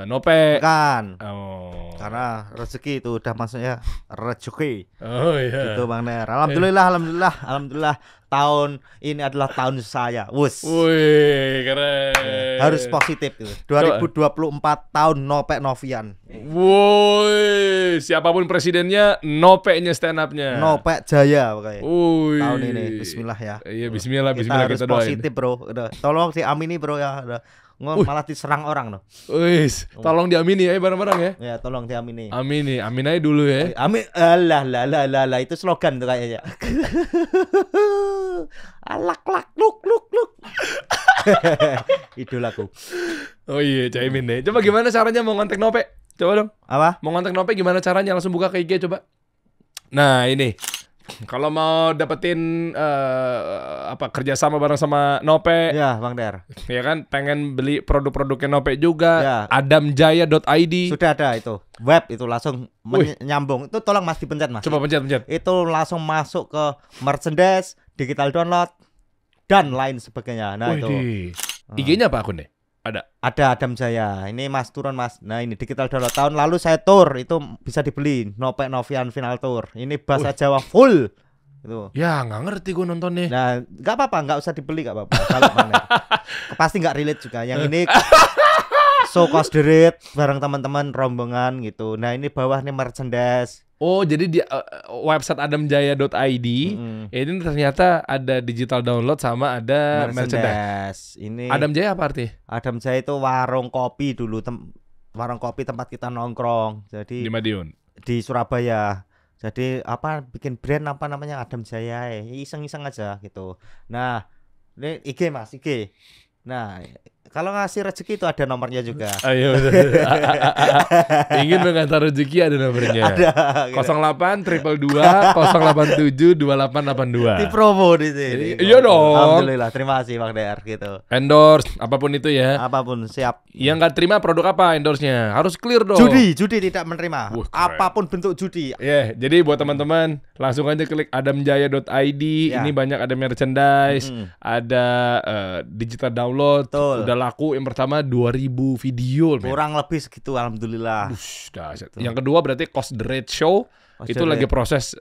nope. Kan. Oh. Karena rezeki itu udah maksudnya rezeki. Oh iya. Gitu Bang Der. Alhamdulillah tahun ini adalah tahun saya. Wus. Wih, keren. Harus positif gitu. 2024 tahun Nopek Novian. Woi, siapapun presidennya, nopeknya stand up-nya. Nopek Jaya pokoknya. Wih. Tahun ini bismillah ya. Iya, bismillah Kita kita harus doain. positif, Bro. Udah. Tolong diamini, Bro ya. Udah. Malah diserang orang loh. Wis, tolong diamini ya bareng-bareng ya. Ya, tolong diamini. Amini, amin aja dulu ya. Amin. Lah itu slogan tuh kayaknya. Alak lak luk. Idolaku. Oh iya, Caimin deh. Coba gimana caranya mau ngontek Nope? Coba dong. Apa? Mau ngontek Nope gimana caranya? Langsung buka ke IG coba. Nah, ini. Kalau mau dapetin kerjasama bareng sama Nope, Ya, Bang Der. ya kan, pengen beli produk-produknya Nope juga, Ya. adamjaya.id. Sudah ada itu. Web itu langsung nyambung. Itu tolong Mas dipencet, Mas. Coba pencet. Itu langsung masuk ke merchandise, digital download dan lain sebagainya. Nah, itu IG-nya apa akunnya? ada Adam Jaya. Ini Mas turun Mas. Nah, ini digital download. Tahun lalu saya tour, itu bisa dibeli. Nopek Novian Final Tour. Ini bahasa Jawa full. Itu. Ya, nggak ngerti gue nontonnya. Nah, nggak apa-apa, nggak usah dibeli, nggak apa-apa. Kalau mana. Pasti nggak relate juga. Yang ini show cost derit bareng teman-teman rombongan gitu. Nah, ini bawah nih merchandise. Oh, jadi di website adamjaya.id ini ternyata ada digital download sama ada merchandise. Ini Adam Jaya apa arti? Adam Jaya itu warung kopi dulu, warung kopi tempat kita nongkrong. Jadi Di Madiun. di Surabaya. Jadi bikin brand apa namanya Adam Jaya, iseng-iseng aja gitu. Nah, ini IG Mas, IG. Nah, kalau ngasih rezeki itu ada nomornya juga. Ayo. Ingin mengantar rezeki ada nomornya. Ada. Gitu. 08 222 087 2882. Di promo di sini. Iya dong. Alhamdulillah, terima kasih Bang DR gitu. Endorse apapun itu ya. Apapun siap. Yang nggak terima produk apa endorse-nya? Harus clear dong. Judi tidak menerima. Wah, keren. Apapun bentuk judi. Ya, jadi buat teman-teman langsung aja klik adamjaya.id. Ya. Ini banyak ada merchandise, ada digital download. Betul. Udah laku yang pertama 2000 video. men. Kurang lebih segitu alhamdulillah. Ush, dahsyat. Yang kedua berarti Cost the Rate Show. Cost Itu the lagi Rate. proses.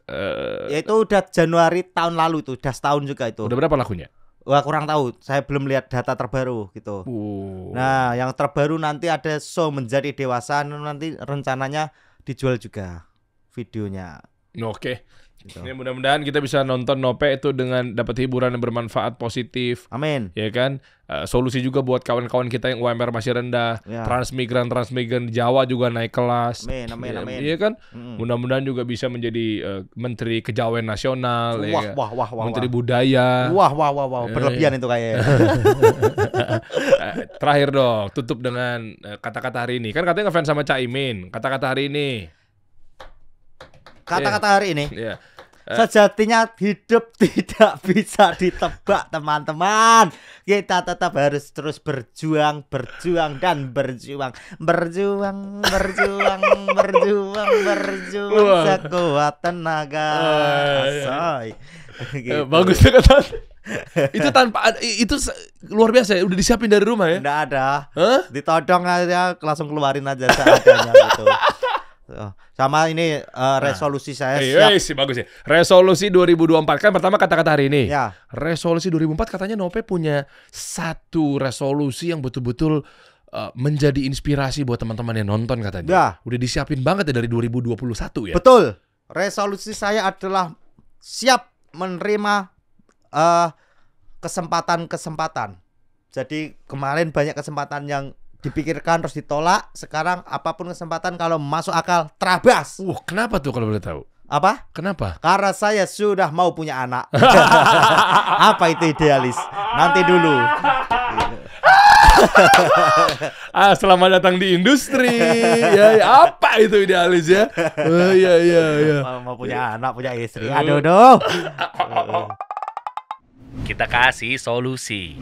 Ya itu udah Januari tahun lalu itu, udah setahun juga itu. Udah berapa lakunya? Wah, kurang tahu. Saya belum lihat data terbaru gitu. Nah, yang terbaru nanti ada show menjadi dewasa, nanti rencananya dijual juga videonya. Oke. Gitu. Ya, mudah-mudahan kita bisa nonton Nope itu dengan dapat hiburan yang bermanfaat positif. Amin. Ya kan, solusi juga buat kawan-kawan kita yang UMR masih rendah, Ya. transmigran di Jawa juga naik kelas. Amin, Ya, amin. iya kan, mudah-mudahan juga bisa menjadi Menteri Kejawen Nasional, ya kan? Wah. Menteri Budaya. Wah. Berlebihan itu kayaknya. Terakhir dong, tutup dengan kata-kata hari ini. Kan katanya ngefans sama Caimin. Kata-kata hari ini. Kata-kata hari ini. Ya. Sejatinya hidup tidak bisa ditebak, teman-teman. Kita tetap harus terus berjuang dan berjuang Wah. sekuat tenaga. Iya. Soy. Gitu. Bagus ya kata. Itu luar biasa ya, udah disiapin dari rumah ya. Nggak ada. Hah? Ditodong aja, langsung keluarin aja seadanya gitu. Sama ini resolusi saya siap. Sih bagus ya. Resolusi 2024 kan pertama kata-kata hari ini. Ya. Resolusi 2004 katanya Nope punya satu resolusi yang betul-betul menjadi inspirasi buat teman-teman yang nonton katanya. Ya. Udah disiapin banget ya dari 2021 ya. Betul. Resolusi saya adalah siap menerima kesempatan-kesempatan. Jadi kemarin banyak kesempatan yang dipikirkan terus ditolak. Sekarang apapun kesempatan kalau masuk akal terabas. Kenapa tuh kalau boleh tahu? Apa? Kenapa? Karena saya sudah mau punya anak. Apa itu idealis? Nanti dulu. Selamat datang di industri. Ya, apa itu idealis ya? Iya. Mau punya anak, punya istri. Aduh. Kita kasih solusi.